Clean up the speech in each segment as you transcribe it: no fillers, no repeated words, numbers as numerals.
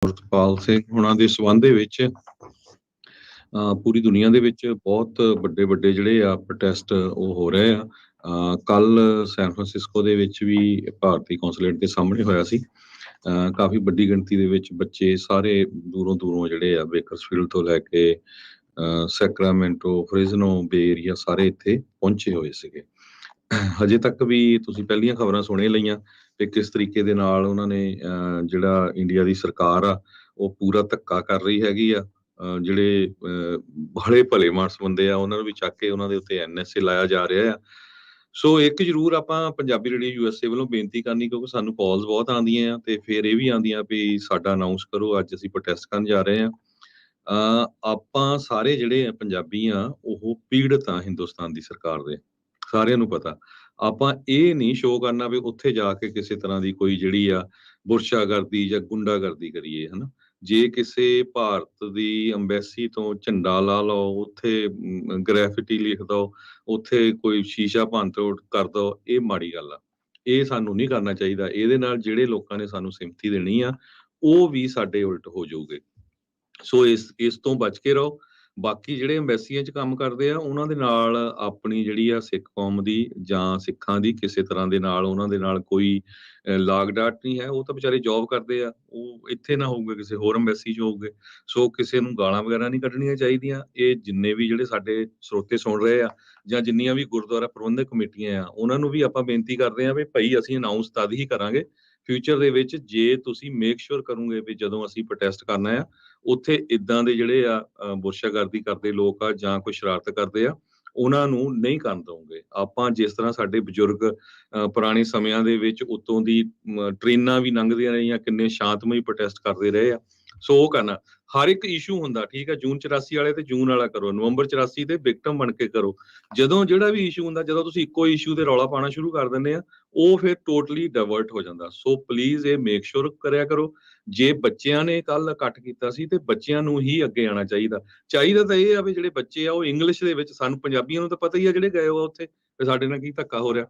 ਅਮਰਤਪਾਲ ਸਿੰਘ ਹੁਣਾਂ ਦੇ ਸੰਬੰਧ ਦੇ ਵਿੱਚ ਪੂਰੀ ਦੁਨੀਆ ਦੇ ਵਿੱਚ ਬਹੁਤ ਵੱਡੇ ਜਿਹੜੇ ਆ ਪ੍ਰੋਟੈਸਟ ਉਹ ਹੋ ਰਹੇ ਆ। ਕੱਲ ਸੈਨ ਫਰਾਂਸਿਸਕੋ ਦੇ ਵਿੱਚ ਵੀ ਭਾਰਤੀ ਕੌਂਸੂਲੇਟ ਦੇ ਸਾਹਮਣੇ ਹੋਇਆ ਸੀ। ਕਾਫੀ ਵੱਡੀ ਗਿਣਤੀ ਦੇ ਵਿੱਚ ਬੱਚੇ ਸਾਰੇ ਦੂਰੋਂ ਜਿਹੜੇ ਆ ਬੇਕਰਸਫੀਲਡ ਤੋਂ ਲੈ ਕੇ ਸੈਕਰਾਮੈਂਟੋ, ਫ੍ਰਿਜ਼ਨੋ, ਬੇ ਏਰੀਆ ਸਾਰੇ ਇੱਥੇ ਪਹੁੰਚੇ ਹੋਏ ਸੀਗੇ। ਹਜੇ ਤੱਕ ਵੀ ਤੁਸੀਂ ਪਹਿਲੀਆਂ ਖਬਰਾਂ ਸੁਣੇ ਲਈਆਂ ਤੇ ਕਿਸ ਤਰੀਕੇ ਦੇ ਨਾਲ ਉਹਨਾਂ ਨੇ ਜਿਹੜਾ ਇੰਡੀਆ ਦੀ ਸਰਕਾਰ ਆ ਉਹ ਪੂਰਾ ਧੱਕਾ ਕਰ ਰਹੀ ਹੈਗੀ ਆ। ਜਿਹੜੇ ਬੜੇ ਭਲੇ ਮਾਨਸ ਬੰਦੇ ਆ ਉਹਨਾਂ ਨੂੰ ਵੀ ਚੱਕ ਕੇ ਉਹਨਾਂ ਦੇ ਉੱਤੇ NSA ਲਾਇਆ ਜਾ ਰਿਹਾ ਆ। ਸੋ ਇੱਕ ਜ਼ਰੂਰ ਆਪਾਂ ਪੰਜਾਬੀ ਰੇਡੀਓ USA ਵੱਲੋਂ ਬੇਨਤੀ ਕਰਨੀ, ਕਿਉਂਕਿ ਸਾਨੂੰ ਕਾਲਸ ਬਹੁਤ ਆਉਂਦੀਆਂ ਆ ਤੇ ਫਿਰ ਇਹ ਵੀ ਆਉਂਦੀਆਂ ਵੀ ਸਾਡਾ ਅਨਾਉਂਸ ਕਰੋ, ਅੱਜ ਅਸੀਂ ਪ੍ਰੋਟੈਸਟ ਕਰਨ ਜਾ ਰਹੇ ਆ। ਆਪਾਂ ਸਾਰੇ ਜਿਹੜੇ ਆ ਪੰਜਾਬੀ ਆ ਉਹ ਪੀੜਤ ਆ ਹਿੰਦੁਸਤਾਨ ਦੀ ਸਰਕਾਰ ਦੇ, ਸਾਰਿਆਂ ਨੂੰ ਪਤਾ। ਆਪਾਂ ਇਹ ਨਹੀਂ ਸ਼ੋਅ ਕਰਨਾ ਵੀ ਉੱਥੇ ਜਾ ਕੇ ਕਿਸੇ ਤਰ੍ਹਾਂ ਦੀ ਕੋਈ ਜਿਹੜੀ ਆ ਬੁਰਸ਼ਾਗਰਦੀ ਜਾਂ ਗੁੰਡਾਗਰਦੀ ਕਰੀਏ, ਹਨਾ। ਜੇ ਕਿਸੇ ਭਾਰਤ ਦੀ ਅੰਬੈਸੀ ਤੋਂ ਝੰਡਾ ਲਾ ਲਓ, ਉੱਥੇ ਗ੍ਰੈਫਿਟੀ ਲਿਖ ਦਓ, ਉੱਥੇ ਕੋਈ ਸ਼ੀਸ਼ਾ ਭੰਨ ਤੋੜ ਕਰ ਦਓ, ਇਹ ਮਾੜੀ ਗੱਲ ਆ। ਇਹ ਸਾਨੂੰ ਨਹੀਂ ਕਰਨਾ ਚਾਹੀਦਾ। ਇਹਦੇ ਨਾਲ ਜਿਹੜੇ ਲੋਕਾਂ ਨੇ ਸਾਨੂੰ ਸਿੰਪਥੀ ਦੇਣੀ ਆ ਉਹ ਵੀ ਸਾਡੇ ਉਲਟ ਹੋ ਜਾਊਗੇ। ਸੋ ਇਸ ਤੋਂ ਬਚ ਕੇ ਰਹੋ। ਬਾਕੀ ਜਿਹੜੇ ਅੰਬੈਸੀਆਂ 'ਚ ਕੰਮ ਕਰਦੇ ਆ ਉਹਨਾਂ ਦੇ ਨਾਲ ਆਪਣੀ ਜਿਹੜੀ ਆ ਸਿੱਖ ਕੌਮ ਦੀ ਜਾਂ ਸਿੱਖਾਂ ਦੀ ਕਿਸੇ ਤਰ੍ਹਾਂ ਦੇ ਨਾਲ ਉਹਨਾਂ ਦੇ ਨਾਲ ਕੋਈ ਲਾਗ ਡਾਟ ਨਹੀਂ ਹੈ। ਉਹ ਤਾਂ ਵਿਚਾਰੇ ਜੌਬ ਕਰਦੇ ਆ, ਉਹ ਇੱਥੇ ਨਾ ਹੋਊਗੇ ਕਿਸੇ ਹੋਰ ਅੰਬੈਸੀ 'ਚ ਹੋਊਗੇ। ਸੋ ਕਿਸੇ ਨੂੰ ਗਾਲਾਂ ਵਗੈਰਾ ਨਹੀਂ ਕੱਢਣੀਆਂ ਚਾਹੀਦੀਆਂ। ਇਹ ਜਿੰਨੇ ਵੀ ਜਿਹੜੇ ਸਾਡੇ ਸਰੋਤੇ ਸੁਣ ਰਹੇ ਆ ਜਾਂ ਜਿੰਨੀਆਂ ਵੀ ਗੁਰਦੁਆਰਾ ਪ੍ਰਬੰਧਕ ਕਮੇਟੀਆਂ ਆ ਉਹਨਾਂ ਨੂੰ ਵੀ ਆਪਾਂ ਬੇਨਤੀ ਕਰਦੇ ਆ ਵੀ ਭਾਈ ਅਸੀਂ ਅਨਾਉਂਸ ਤਦ ਹੀ ਕਰਾਂਗੇ ਫਿਊਚਰ ਦੇ ਵਿੱਚ ਜੇ ਤੁਸੀਂ ਮੇਕ ਸ਼ੋਰ ਕਰੋਗੇ ਵੀ ਜਦੋਂ ਅਸੀਂ ਪ੍ਰੋਟੈਸਟ ਕਰਨਾ ਆ ਉੱਥੇ ਇਦਾਂ ਦੇ ਜਿਹੜੇ ਆ ਬੁਰਸ਼ਾਗਰਦੀ ਕਰਦੇ ਲੋਕ ਆ ਜਾਂ ਕੋਈ ਸ਼ਰਾਰਤ ਕਰਦੇ ਆ ਉਹਨਾਂ ਨੂੰ ਨਹੀਂ ਕਰਨ ਦਊਂਗੇ। ਆਪਾਂ ਜਿਸ ਤਰ੍ਹਾਂ ਸਾਡੇ ਬਜ਼ੁਰਗ ਪੁਰਾਣੇ ਸਮਿਆਂ ਦੇ ਵਿੱਚ ਉੱਤੋਂ ਦੀ ਟ੍ਰੇਨਾਂ ਵੀ ਲੰਘਦੀਆਂ ਰਹੀਆਂ, ਕਿੰਨੇ ਸ਼ਾਂਤਮਈ ਪ੍ਰੋਟੈਸਟ ਕਰਦੇ ਰਹੇ ਆ। ਸੋ ਉਹ ਕਰਨਾ ਹਰ ਇੱਕ ਇਸ਼ੂ ਹੁੰਦਾ, ਠੀਕ ਆ। ਜੂਨ 84 ਵਾਲੇ ਤੇ ਜੂਨ ਵਾਲਾ ਕਰੋ, ਨਵੰਬਰ 84 ਤੇ ਵਿਕਟਮ ਬਣ ਕੇ ਕਰੋ। ਜਦੋਂ ਜਿਹੜਾ ਵੀ ਇਸ਼ੂ ਹੁੰਦਾ, ਜਦੋਂ ਤੁਸੀਂ ਇੱਕੋ ਇਸ਼ੂ ਤੇ ਰੌਲਾ ਪਾਉਣਾ ਸ਼ੁਰੂ ਕਰ ਦਿੰਦੇ ਆ ਉਹ ਫਿਰ ਟੋਟਲੀ ਡਾਇਵਰਟ ਹੋ ਜਾਂਦਾ। ਸੋ ਪਲੀਜ਼ ਇਹ ਮੇਕ ਸ਼ੋਰ ਕਰਿਆ ਕਰੋ। ਜੇ ਬੱਚਿਆਂ ਨੇ ਕੱਲ ਇਕੱਠ ਕੀਤਾ ਸੀ ਤੇ ਬੱਚਿਆਂ ਨੂੰ ਹੀ ਅੱਗੇ ਆਉਣਾ ਚਾਹੀਦਾ ਤਾਂ ਇਹ ਆ ਵੀ ਜਿਹੜੇ ਬੱਚੇ ਆ ਉਹ ਇੰਗਲਿਸ਼ ਦੇ ਵਿੱਚ, ਸਾਨੂੰ ਪੰਜਾਬੀਆਂ ਨੂੰ ਤਾਂ ਪਤਾ ਹੀ ਆ ਜਿਹੜੇ ਗਏ ਹੋ ਉੱਥੇ ਤੇ ਸਾਡੇ ਨਾਲ ਕੀ ਧੱਕਾ ਹੋ ਰਿਹਾ,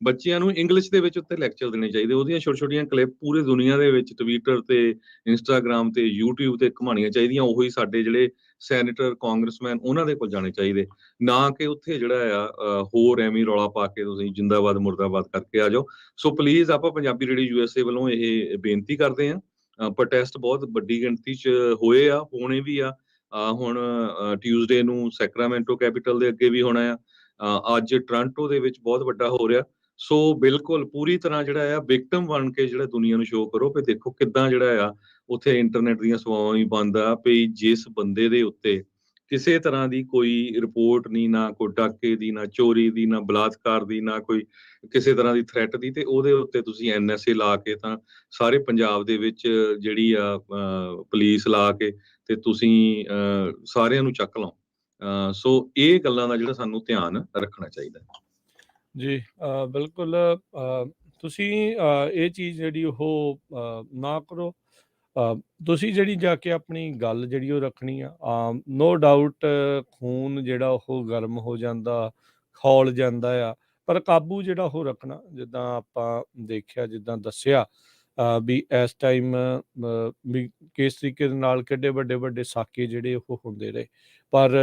ਬੱਚਿਆਂ ਨੂੰ ਇੰਗਲਿਸ਼ ਦੇ ਵਿੱਚ ਉੱਤੇ ਲੈਕਚਰ ਦੇਣੇ ਚਾਹੀਦੇ। ਉਹਦੀਆਂ ਛੋਟੀਆਂ ਕਲਿੱਪ ਪੂਰੇ ਦੁਨੀਆ ਦੇ ਵਿੱਚ ਟਵਿੱਟਰ ਤੇ ਇੰਸਟਾਗ੍ਰਾਮ ਤੇ YouTube ਤੇ ਘੁਮਾਉਣੀਆਂ ਚਾਹੀਦੀਆਂ। ਉਹੀ ਸਾਡੇ ਜਿਹੜੇ ਸੈਨੇਟਰ, ਕਾਂਗਰਸਮੈਨ ਉਹਨਾਂ ਦੇ ਕੋਲ ਜਾਣੇ ਚਾਹੀਦੇ, ਨਾ ਕਿ ਉੱਥੇ ਜਿਹੜਾ ਆ ਹੋਰ ਐਵੇਂ ਰੌਲਾ ਪਾ ਕੇ ਤੁਸੀਂ ਜਿੰਦਾਬਾਦ ਮੁਰਦਾਬਾਦ ਕਰਕੇ ਆ ਜਾਓ। ਸੋ ਪਲੀਜ਼ ਆਪਾਂ ਪੰਜਾਬੀ ਰੇਡੀਓ USA ਵੱਲੋਂ ਇਹ ਬੇਨਤੀ ਕਰਦੇ ਹਾਂ। ਪ੍ਰੋਟੈਸਟ ਬਹੁਤ ਵੱਡੀ ਗਿਣਤੀ 'ਚ ਹੋਏ ਆ, ਹੋਣੇ ਵੀ ਆ। ਹੁਣ ਟਿਊਜ਼ਡੇ ਨੂੰ ਸੈਕਰਾਮੈਂਟੋ ਕੈਪੀਟਲ ਦੇ ਅੱਗੇ ਵੀ ਹੋਣਾ ਆ। ਅੱਜ ਟੋਰਾਂਟੋ ਦੇ ਵਿੱਚ ਬਹੁਤ ਵੱਡਾ ਹੋ ਰਿਹਾ। ਸੋ ਬਿਲਕੁਲ ਪੂਰੀ ਤਰ੍ਹਾਂ ਜਿਹੜਾ ਆ ਵਿਕਟਮ ਬਣ ਕੇ ਜਿਹੜਾ ਦੁਨੀਆ ਨੂੰ ਸ਼ੋਅ ਕਰੋ ਕਿ ਦੇਖੋ ਕਿੱਦਾਂ ਜਿਹੜਾ ਆ ਉੱਥੇ ਇੰਟਰਨੈਟ ਦੀਆਂ ਸੇਵਾਵਾਂ ਵੀ ਬੰਦ ਆ ਵੀ ਜਿਸ ਬੰਦੇ ਦੇ ਉੱਤੇ ਕਿਸੇ ਤਰ੍ਹਾਂ ਦੀ ਕੋਈ ਰਿਪੋਰਟ ਨਹੀਂ, ਨਾ ਕੋਈ ਡਾਕੇ ਦੀ, ਨਾ ਚੋਰੀ ਦੀ, ਨਾ ਬਲਾਤਕਾਰ ਦੀ, ਨਾ ਕੋਈ ਕਿਸੇ ਤਰ੍ਹਾਂ ਦੀ ਥ੍ਰੈਟ ਦੀ, ਤੇ ਉਹਦੇ ਉੱਤੇ ਤੁਸੀਂ NSA ਲਾ ਕੇ ਤਾਂ ਸਾਰੇ ਪੰਜਾਬ ਦੇ ਵਿੱਚ ਜਿਹੜੀ ਆ ਪੁਲਿਸ ਲਾ ਕੇ ਤੇ ਤੁਸੀਂ ਸਾਰਿਆਂ ਨੂੰ ਚੱਕ ਲਓ। ਸੋ ਇਹ ਗੱਲਾਂ ਦਾ ਜਿਹੜਾ ਸਾਨੂੰ ਧਿਆਨ ਰੱਖਣਾ ਚਾਹੀਦਾ। ਜੀ ਬਿਲਕੁਲ। ਤੁਸੀਂ ਇਹ ਚੀਜ਼ ਜਿਹੜੀ ਉਹ ਨਾ ਕਰੋ। ਤੁਸੀਂ ਜਿਹੜੀ ਜਾ ਕੇ ਆਪਣੀ ਗੱਲ ਜਿਹੜੀ ਉਹ ਰੱਖਣੀ ਆ, ਨੋ ਡਾਊਟ ਖੂਨ ਜਿਹੜਾ ਉਹ ਗਰਮ ਹੋ ਜਾਂਦਾ, ਖੌਲ ਜਾਂਦਾ ਆ, ਪਰ ਕਾਬੂ ਜਿਹੜਾ ਉਹ ਰੱਖਣਾ। ਜਿੱਦਾਂ ਆਪਾਂ ਦੇਖਿਆ, ਜਿੱਦਾਂ ਦੱਸਿਆ ਵੀ ਇਸ ਟਾਈਮ ਵੀ ਕਿਸ ਤਰੀਕੇ ਦੇ ਨਾਲ ਕਿੱਡੇ ਵੱਡੇ ਸਾਕੇ ਜਿਹੜੇ ਉਹ ਹੁੰਦੇ ਰਹੇ, ਪਰ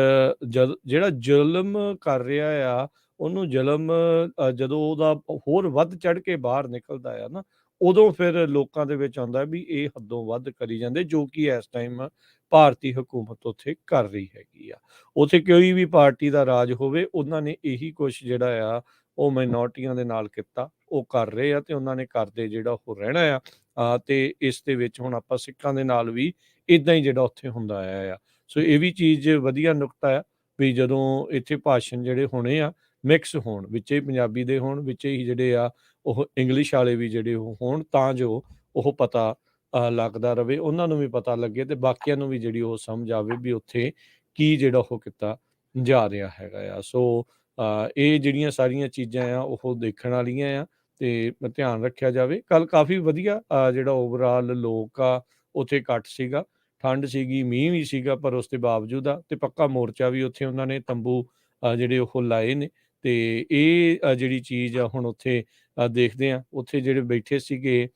ਜਿਹੜਾ ਜ਼ੁਲਮ ਕਰ ਰਿਹਾ ਆ ਉਹਨੂੰ ਜ਼ੁਲਮ ਜਦੋਂ ਉਹਦਾ ਹੋਰ ਵੱਧ ਚੜ੍ਹ ਕੇ ਬਾਹਰ ਨਿਕਲਦਾ ਆ ਨਾ, ਉਦੋਂ ਫਿਰ ਲੋਕਾਂ ਦੇ ਵਿੱਚ ਆਉਂਦਾ ਵੀ ਇਹ ਹੱਦੋਂ ਵੱਧ ਕਰੀ ਜਾਂਦੇ, ਜੋ ਕਿ ਇਸ ਟਾਈਮ ਭਾਰਤੀ ਹਕੂਮਤ ਉੱਥੇ ਕਰ ਰਹੀ ਹੈਗੀ ਆ। ਉੱਥੇ ਕੋਈ ਵੀ ਪਾਰਟੀ ਦਾ ਰਾਜ ਹੋਵੇ, ਉਹਨਾਂ ਨੇ ਇਹੀ ਕੁਛ ਜਿਹੜਾ ਆ ਉਹ ਮਾਈਨੋਰਟੀਆਂ ਦੇ ਨਾਲ ਕੀਤਾ, ਉਹ ਕਰ ਰਹੇ ਆ ਤੇ ਉਹਨਾਂ ਨੇ ਕਰਦੇ ਜਿਹੜਾ ਉਹ ਰਹਿਣਾ ਆ। ਤੇ ਇਸ ਦੇ ਵਿੱਚ ਹੁਣ ਆਪਾਂ ਸਿੱਖਾਂ ਦੇ ਨਾਲ ਵੀ ਇੱਦਾਂ ਹੀ ਜਿਹੜਾ ਉੱਥੇ ਹੁੰਦਾ ਆਇਆ ਆ। ਸੋ ਇਹ ਵੀ ਚੀਜ਼ ਵਧੀਆ ਨੁਕਤਾ ਆ ਵੀ ਜਦੋਂ ਇੱਥੇ ਭਾਸ਼ਣ ਜਿਹੜੇ ਹੋਣੇ ਆ ਮਿਕਸ ਹੋਣ, ਵਿੱਚੇ ਹੀ ਪੰਜਾਬੀ ਦੇ ਹੋਣ, ਵਿੱਚੇ ਹੀ ਜਿਹੜੇ ਆ ਉਹ ਇੰਗਲਿਸ਼ ਵਾਲੇ ਵੀ ਜਿਹੜੇ ਉਹ ਹੋਣ, ਤਾਂ ਜੋ ਉਹ ਪਤਾ ਲੱਗਦਾ ਰਵੇ, ਉਹਨਾਂ ਨੂੰ ਵੀ ਪਤਾ ਲੱਗੇ ਤੇ ਬਾਕੀਆਂ ਨੂੰ ਵੀ ਜਿਹੜੀ ਉਹ ਸਮਝ ਆਵੇ ਵੀ ਉੱਥੇ ਕੀ ਜਿਹੜਾ ਉਹ ਕੀਤਾ ਜਾ ਰਿਹਾ ਹੈਗਾ ਆ। ਸੋ ਇਹ ਜਿਹੜੀਆਂ ਸਾਰੀਆਂ ਚੀਜ਼ਾਂ ਆ ਉਹ ਦੇਖਣ ਵਾਲੀਆਂ ਆ ਤੇ ਧਿਆਨ ਰੱਖਿਆ ਜਾਵੇ। ਕੱਲ ਕਾਫੀ ਵਧੀਆ ਜਿਹੜਾ ਓਵਰਆਲ ਲੋਕ ਆ ਉੱਥੇ ਇਕੱਠ ਸੀਗਾ, ਠੰਡ ਸੀਗੀ, ਮੀਂਹ ਵੀ ਸੀਗਾ, ਪਰ ਉਸ ਦੇ ਬਾਵਜੂਦ ਆ ਤੇ ਪੱਕਾ ਮੋਰਚਾ ਵੀ ਉੱਥੇ ਉਹਨਾਂ ਨੇ ਤੰਬੂ ਜਿਹੜੇ ਉਹ ਲਾਏ ਨੇ। ਤੇ ਇਹ ਜਿਹੜੀ ਚੀਜ਼ ਆ ਹੁਣ ਉੱਥੇ ਦੇਖਦੇ ਆ, ਉੱਥੇ ਜਿਹੜੇ ਬੈਠੇ ਸੀਗੇ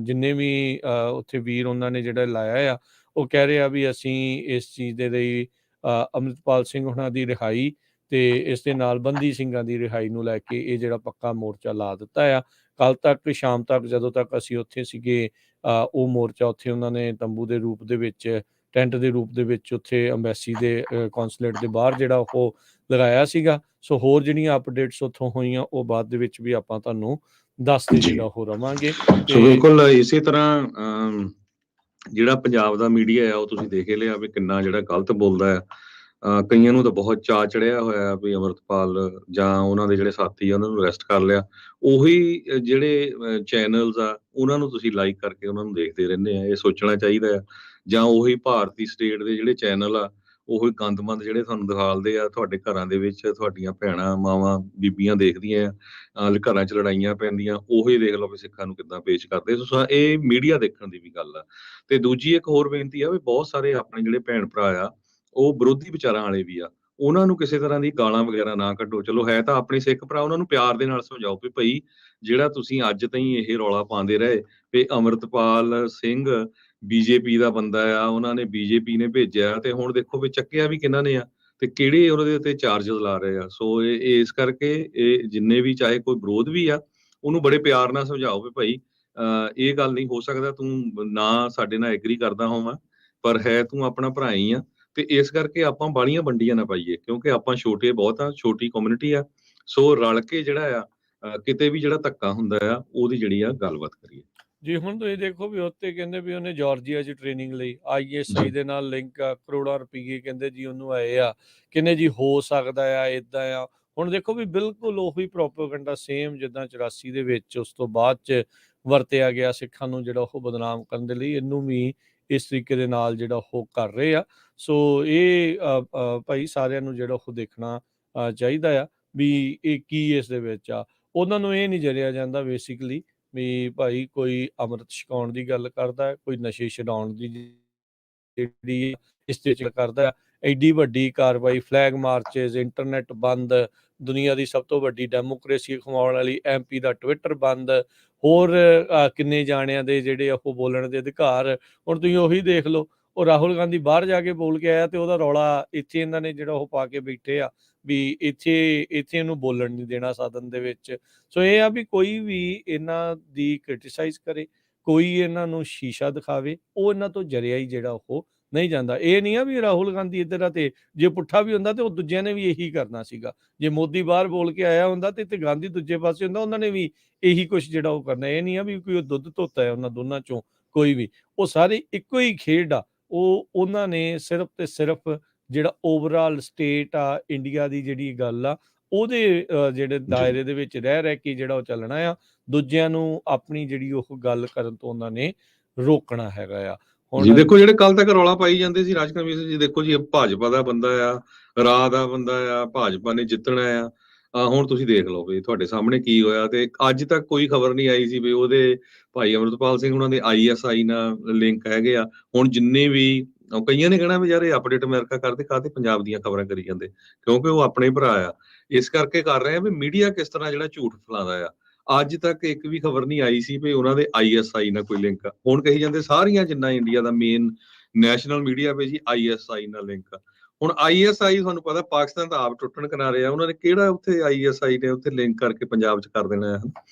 ਜਿੰਨੇ ਵੀ ਉੱਥੇ ਵੀਰ ਉਹਨਾਂ ਨੇ ਜਿਹੜਾ ਲਾਇਆ ਆ, ਉਹ ਕਹਿ ਰਹੇ ਆ ਵੀ ਅਸੀਂ ਇਸ ਚੀਜ਼ ਦੇ ਲਈ ਅੰਮ੍ਰਿਤਪਾਲ ਸਿੰਘ ਉਹਨਾਂ ਦੀ ਰਿਹਾਈ ਤੇ ਇਸ ਦੇ ਨਾਲ ਬੰਦੀ ਸਿੰਘਾਂ ਦੀ ਰਿਹਾਈ ਨੂੰ ਲੈ ਕੇ ਇਹ ਜਿਹੜਾ ਪੱਕਾ ਮੋਰਚਾ ਲਾ ਦਿੱਤਾ ਆ। ਕੱਲ ਤੱਕ ਸ਼ਾਮ ਤੱਕ ਜਦੋਂ ਤੱਕ ਅਸੀਂ ਉੱਥੇ ਸੀਗੇ, ਉਹ ਮੋਰਚਾ ਉੱਥੇ ਉਹਨਾਂ ਨੇ ਤੰਬੂ ਦੇ ਰੂਪ ਦੇ ਵਿੱਚ, ਟੈਂਟ ਦੇ ਰੂਪ ਦੇ ਵਿੱਚ ਉੱਥੇ ਅੰਬੈਸੀ ਦੇ ਕੌਂਸੂਲੇਟ ਦੇ ਬਾਹਰ ਜਿਹੜਾ ਉਹ ਲਗਾਇਆ ਸੀਗਾ। ਸੋ ਹੋਰ ਜਿਹੜੀਆਂ ਅਪਡੇਟਸ ਉੱਥੋਂ ਹੋਈਆਂ ਉਹ ਬਾਅਦ ਦੇ ਵਿੱਚ ਵੀ ਆਪਾਂ ਤੁਹਾਨੂੰ ਦੱਸਦੇ ਜੀ। ਜਿਹੜਾ ਉਹ ਰਵਾਂਗੇ। ਸੋ ਤੇ ਬਿਲਕੁਲ ਇਸੇ ਤਰ੍ਹਾਂ ਜਿਹੜਾ ਪੰਜਾਬ ਦਾ ਮੀਡੀਆ ਆ ਉਹ ਤੁਸੀਂ ਦੇਖ ਹੀ ਲਿਆ ਵੀ ਕਿੰਨਾ ਜਿਹੜਾ ਗਲਤ ਬੋਲਦਾ ਆ। ਕਈਆਂ ਨੂੰ ਤਾਂ ਬਹੁਤ ਚਾਅ ਚੜਿਆ ਹੋਇਆ ਵੀ ਅੰਮ੍ਰਿਤਪਾਲ ਜਾਂ ਉਹਨਾਂ ਦੇ ਜਿਹੜੇ ਸਾਥੀ ਆ ਉਹਨਾਂ ਨੂੰ ਅਰੈਸਟ ਕਰ ਲਿਆ। ਉਹੀ ਜਿਹੜੇ ਚੈਨਲਸ ਆ ਉਹਨਾਂ ਨੂੰ ਤੁਸੀਂ ਲਾਈਕ ਕਰਕੇ ਉਹਨਾਂ ਨੂੰ ਦੇਖਦੇ ਰਹਿੰਦੇ ਆ, ਇਹ ਸੋਚਣਾ ਚਾਹੀਦਾ ਆ। ਜਾਂ ਉਹੀ ਭਾਰਤੀ ਸਟੇਟ ਦੇ ਜਿਹੜੇ ਚੈਨਲ ਆ, ਉਹੀ ਗੰਦਮੰਦ ਜਿਹੜੇ ਤੁਹਾਨੂੰ ਦਿਖਾਲਦੇ ਆ, ਤੁਹਾਡੇ ਘਰਾਂ ਦੇ ਵਿੱਚ ਤੁਹਾਡੀਆਂ ਭੈਣਾਂ, ਮਾਵਾਂ, ਬੀਬੀਆਂ ਦੇਖਦੀਆਂ ਘਰਾਂ 'ਚ ਲੜਾਈਆਂ ਪੈਂਦੀਆਂ, ਉਹੀ ਦੇਖ ਲਓ ਵੀ ਸਿੱਖਾਂ ਨੂੰ ਕਿੱਦਾਂ ਪੇਸ਼ ਕਰਦੇ। ਸੋ ਇਹ ਮੀਡੀਆ ਦੇਖਣ ਦੀ ਵੀ ਗੱਲ ਆ। ਤੇ ਦੂਜੀ ਇੱਕ ਹੋਰ ਬੇਨਤੀ ਆ ਵੀ ਬਹੁਤ ਸਾਰੇ ਆਪਣੇ ਜਿਹੜੇ ਭੈਣ ਭਰਾ ਆ, ਉਹ ਵਿਰੋਧੀ ਵਿਚਾਰਾਂ ਵਾਲੇ ਵੀ ਆ। ਉਹਨਾਂ ਨੂੰ ਕਿਸੇ ਤਰ੍ਹਾਂ ਦੀ ਗਾਲਾਂ ਵਗੈਰਾ ਨਾ ਕੱਢੋ। ਚਲੋ ਹੈ ਤਾਂ ਆਪਣੇ ਸਿੱਖ ਭਰਾ, ਉਹਨਾਂ ਨੂੰ ਪਿਆਰ ਦੇ ਨਾਲ ਸਮਝਾਓ ਵੀ ਭਈ ਜਿਹੜਾ ਤੁਸੀਂ ਅੱਜ ਤਾਈਂ ਇਹ ਰੌਲਾ ਪਾਉਂਦੇ ਰਹੇ ਵੀ ਅੰਮ੍ਰਿਤਪਾਲ ਸਿੰਘ ਬੀਜੇਪੀ ਦਾ ਬੰਦਾ ਆ, ਉਹਨਾਂ ਨੇ ਬੀਜੇਪੀ ਨੇ ਭੇਜਿਆ, ਤੇ ਹੁਣ ਦੇਖੋ ਵੀ ਚੱਕਿਆ ਵੀ ਕਿਹਨਾਂ ਨੇ ਆ ਤੇ ਕਿਹੜੇ ਉਹਦੇ ਉੱਤੇ ਚਾਰਜਸ ਲਾ ਰਹੇ ਆ। ਸੋ ਇਹ ਇਸ ਕਰਕੇ ਇਹ ਜਿੰਨੇ ਵੀ ਚਾਹੇ ਕੋਈ ਵਿਰੋਧ ਵੀ ਆ, ਉਹਨੂੰ ਬੜੇ ਪਿਆਰ ਨਾਲ ਸਮਝਾਓ ਵੀ ਭਾਈ ਇਹ ਗੱਲ ਨਹੀਂ ਹੋ ਸਕਦਾ, ਤੂੰ ਨਾ ਸਾਡੇ ਨਾਲ ਐਗਰੀ ਕਰਦਾ ਹੋਵਾਂ ਪਰ ਹੈ ਤੂੰ ਆਪਣਾ ਭਰਾ ਹੀ ਆ। ਤੇ ਇਸ ਕਰਕੇ ਆਪਾਂ ਬਾਹਲੀਆਂ ਵੰਡੀਆਂ ਨਾ ਪਾਈਏ, ਕਿਉਂਕਿ ਆਪਾਂ ਛੋਟੇ ਬਹੁਤ ਆ, ਛੋਟੀ ਕਮਿਊਨਿਟੀ ਆ। ਸੋ ਰਲ ਕੇ ਜਿਹੜਾ ਆ ਕਿਤੇ ਵੀ ਜਿਹੜਾ ਧੱਕਾ ਹੁੰਦਾ ਆ ਉਹਦੀ ਜਿਹੜੀ ਆ ਗੱਲਬਾਤ ਕਰੀਏ। ਜੀ, ਹੁਣ ਤੁਸੀਂ ਦੇਖੋ ਵੀ ਉੱਥੇ ਕਹਿੰਦੇ ਵੀ ਉਹਨੇ ਜਾਰਜੀਆ 'ਚ ਟ੍ਰੇਨਿੰਗ ਲਈ, ISI ਜੀ ਦੇ ਨਾਲ ਲਿੰਕ ਆ, ਕਰੋੜਾਂ ਰੁਪਈਏ ਕਹਿੰਦੇ ਜੀ ਉਹਨੂੰ ਆਏ ਆ, ਕਹਿੰਦੇ ਜੀ ਹੋ ਸਕਦਾ ਆ, ਏਦਾਂ ਆ। ਹੁਣ ਦੇਖੋ ਵੀ ਬਿਲਕੁਲ ਉਹੀ ਪ੍ਰੋਪੇਗੈਂਡਾ ਸੇਮ ਜਿੱਦਾਂ 84 ਦੇ ਵਿੱਚ ਉਸ ਤੋਂ ਬਾਅਦ 'ਚ ਵਰਤਿਆ ਗਿਆ ਸਿੱਖਾਂ ਨੂੰ ਜਿਹੜਾ ਉਹ ਬਦਨਾਮ ਕਰਨ ਦੇ ਲਈ, ਇਹਨੂੰ ਵੀ ਇਸ ਤਰੀਕੇ ਦੇ ਨਾਲ ਜਿਹੜਾ ਉਹ ਕਰ ਰਹੇ ਆ। ਸੋ ਇਹ ਭਾਈ ਸਾਰਿਆਂ ਨੂੰ ਜਿਹੜਾ ਉਹ ਦੇਖਣਾ ਚਾਹੀਦਾ ਆ ਵੀ ਇਹ ਕੀ ਇਸ ਦੇ ਵਿੱਚ ਆ। ਉਹਨਾਂ ਨੂੰ ਇਹ ਨਹੀਂ ਜਰਿਆ ਜਾਂਦਾ ਬੇਸਿਕਲੀ ਵੀ ਭਾਈ ਕੋਈ ਅੰਮ੍ਰਿਤ ਛਕਾਉਣ ਦੀ ਗੱਲ ਕਰਦਾ, ਕੋਈ ਨਸ਼ੇ ਛਡਾਉਣ ਦੀ ਜਿਹੜੀ ਇਸ ਤੇ ਕਰਦਾ। ਐਡੀ ਵੱਡੀ ਕਾਰਵਾਈ, ਫਲੈਗ ਮਾਰਚਿਸ, ਇੰਟਰਨੈਟ ਬੰਦ, ਦੁਨੀਆ ਦੀ ਸਭ ਤੋਂ ਵੱਡੀ ਡੈਮੋਕ੍ਰੇਸੀ ਅਖਵਾਉਣ ਵਾਲੀ MP ਦਾ ਟਵਿੱਟਰ ਬੰਦ, ਹੋਰ ਕਿੰਨੇ ਜਾਣਿਆਂ ਦੇ ਜਿਹੜੇ ਉਹ ਬੋਲਣ ਦੇ ਅਧਿਕਾਰ। ਹੁਣ ਤੁਸੀਂ ਉਹੀ ਦੇਖ ਲਓ, ਉਹ ਰਾਹੁਲ ਗਾਂਧੀ ਬਾਹਰ ਜਾ ਕੇ ਬੋਲ ਕੇ ਆਇਆ ਤੇ ਉਹਦਾ ਰੌਲਾ ਇੱਥੇ ਇਹਨਾਂ ਨੇ ਜਿਹੜਾ ਉਹ ਪਾ ਕੇ ਬੈਠੇ ਆ ਵੀ ਇੱਥੇ ਇਹਨੂੰ ਬੋਲਣ ਨਹੀਂ ਦੇਣਾ ਸਦਨ ਦੇ ਵਿੱਚ। ਸੋ ਇਹ ਆ ਵੀ ਕੋਈ ਵੀ ਇਹਨਾਂ ਦੀ ਕ੍ਰਿਟੀਸਾਈਜ਼ ਕਰੇ, ਕੋਈ ਇਹਨਾਂ ਨੂੰ ਸ਼ੀਸ਼ਾ ਦਿਖਾਵੇ, ਉਹ ਇਹਨਾਂ ਤੋਂ ਜਰਿਆ ਹੀ ਜਿਹੜਾ ਉਹ ਨਹੀਂ ਜਾਂਦਾ। ਇਹ ਨਹੀਂ ਆ ਵੀ ਰਾਹੁਲ ਗਾਂਧੀ ਇੱਧਰ ਆ ਤੇ ਜੇ ਪੁੱਠਾ ਵੀ ਹੁੰਦਾ ਤੇ ਉਹ ਦੂਜਿਆਂ ਨੇ ਵੀ ਇਹੀ ਕਰਨਾ ਸੀਗਾ। ਜੇ ਮੋਦੀ ਬਾਹਰ ਬੋਲ ਕੇ ਆਇਆ ਹੁੰਦਾ ਤੇ ਗਾਂਧੀ ਦੂਜੇ ਪਾਸੇ ਹੁੰਦਾ, ਉਹਨਾਂ ਨੇ ਵੀ ਇਹੀ ਕੁਛ ਜਿਹੜਾ ਉਹ ਕਰਨਾ। ਇਹ ਨਹੀਂ ਆ ਵੀ ਕੋਈ ਦੁੱਧ ਧੋਤਾ ਹੈ ਉਹਨਾਂ ਦੋਨਾਂ ਚੋਂ ਕੋਈ ਵੀ। ਉਹ ਸਾਰੇ ਇੱਕੋ ਹੀ ਖੇਡ ਆ। ਉਹਨਾਂ ਨੇ ਸਿਰਫ ਤੇ ਸਿਰਫ ਜਿਹੜਾ ਓਵਰਆਲ ਸਟੇਟ ਆ ਇੰਡੀਆ ਦੀ ਜਿਹੜੀ ਗੱਲ ਆ, ਉਹਦੇ ਜਿਹੜੇ ਜੀ ਦਾਇਰੇ ਦੇ ਵਿੱਚ ਰਹਿ ਕੇ ਜਿਹੜਾ ਉਹ ਚੱਲਣਾ ਆ। ਦੂਜਿਆਂ ਨੂੰ ਆਪਣੀ ਜਿਹੜੀ ਉਹ ਗੱਲ ਕਰਨ ਤੋਂ ਉਹਨਾਂ ਨੇ ਰੋਕਣਾ ਹੈਗਾ ਆ। ਜੀ ਹੁਣ ਦੇਖੋ ਜਿਹੜੇ ਕੱਲ ਤੱਕ ਰੌਲਾ ਪਾਈ ਜਾਂਦੇ ਸੀ ਰਾਜ ਕਨਵੀਰ ਜੀ, ਦੇਖੋ ਜੀ ਇਹ ਭਾਜਪਾ ਦਾ ਬੰਦਾ ਆ, ਰਾਹ ਦਾ ਬੰਦਾ ਆ, ਭਾਜਪਾ ਨੇ ਜਿੱਤਣਾ ਆ। ਹੁਣ ਤੁਸੀਂ ਦੇਖ ਲਓ ਵੀ ਤੁਹਾਡੇ ਸਾਹਮਣੇ ਕੀ ਹੋਇਆ। ਤੇ ਅੱਜ ਤੱਕ ਕੋਈ ਖਬਰ ਨਹੀਂ ਆਈ ਸੀ ਵੀ ਉਹਦੇ ਭਾਈ ਅੰਮ੍ਰਿਤਪਾਲ ਸਿੰਘ ਉਹਨਾਂ ਦੇ ISI ਨਾਲ ਲਿੰਕ ਹੈਗੇ ਆ। ਹੁਣ ਜਿੰਨੇ ਵੀ ਕਈਆਂ ਨੇ ਕਹਿਣਾ ਵੀ ਯਾਰ ਇਹ ਅਪਡੇਟ ਅਮਰੀਕਾ ਕਰਦੇ, ਕਾਹਤੇ ਪੰਜਾਬ ਦੀਆਂ ਖਬਰਾਂ ਕਰੀ ਜਾਂਦੇ, ਕਿਉਂਕਿ ਉਹ ਆਪਣੇ ਭਰਾ ਆ। ਇਸ ਕਰਕੇ ਕਰ ਰਹੇ ਆ ਵੀ ਮੀਡੀਆ ਕਿਸ ਤਰ੍ਹਾਂ ਜਿਹੜਾ ਝੂਠ ਫੈਲਾਉਂਦਾ ਆ। ਅੱਜ ਤੱਕ ਇੱਕ ਵੀ ਖਬਰ ਨਹੀਂ ਆਈ ਸੀ ਵੀ ਉਹਨਾਂ ਦੇ ISI ਨਾਲ ਕੋਈ ਲਿੰਕ ਆ। ਹੁਣ ਕਹੀ ਜਾਂਦੇ ਸਾਰੀਆਂ ਜਿੰਨਾ ਇੰਡੀਆ ਦਾ ਮੇਨ ਨੈਸ਼ਨਲ ਮੀਡੀਆ ਵੀ ਜੀ ISI ਨਾਲ ਲਿੰਕ ਆ। ਹੁਣ ISI ਤੁਹਾਨੂੰ ਪਤਾ ਪਾਕਿਸਤਾਨ ਤਾਂ ਆਪ ਟੁੱਟਣ ਕਿਨਾਰੇ ਆ, ਉਹਨਾਂ ਨੇ ਕਿਹੜਾ ਉੱਥੇ ISI ਨੇ ਉੱਥੇ ਲਿੰਕ ਕਰਕੇ ਪੰਜਾਬ 'ਚ ਕਰ ਦੇਣਾ ਹੈ।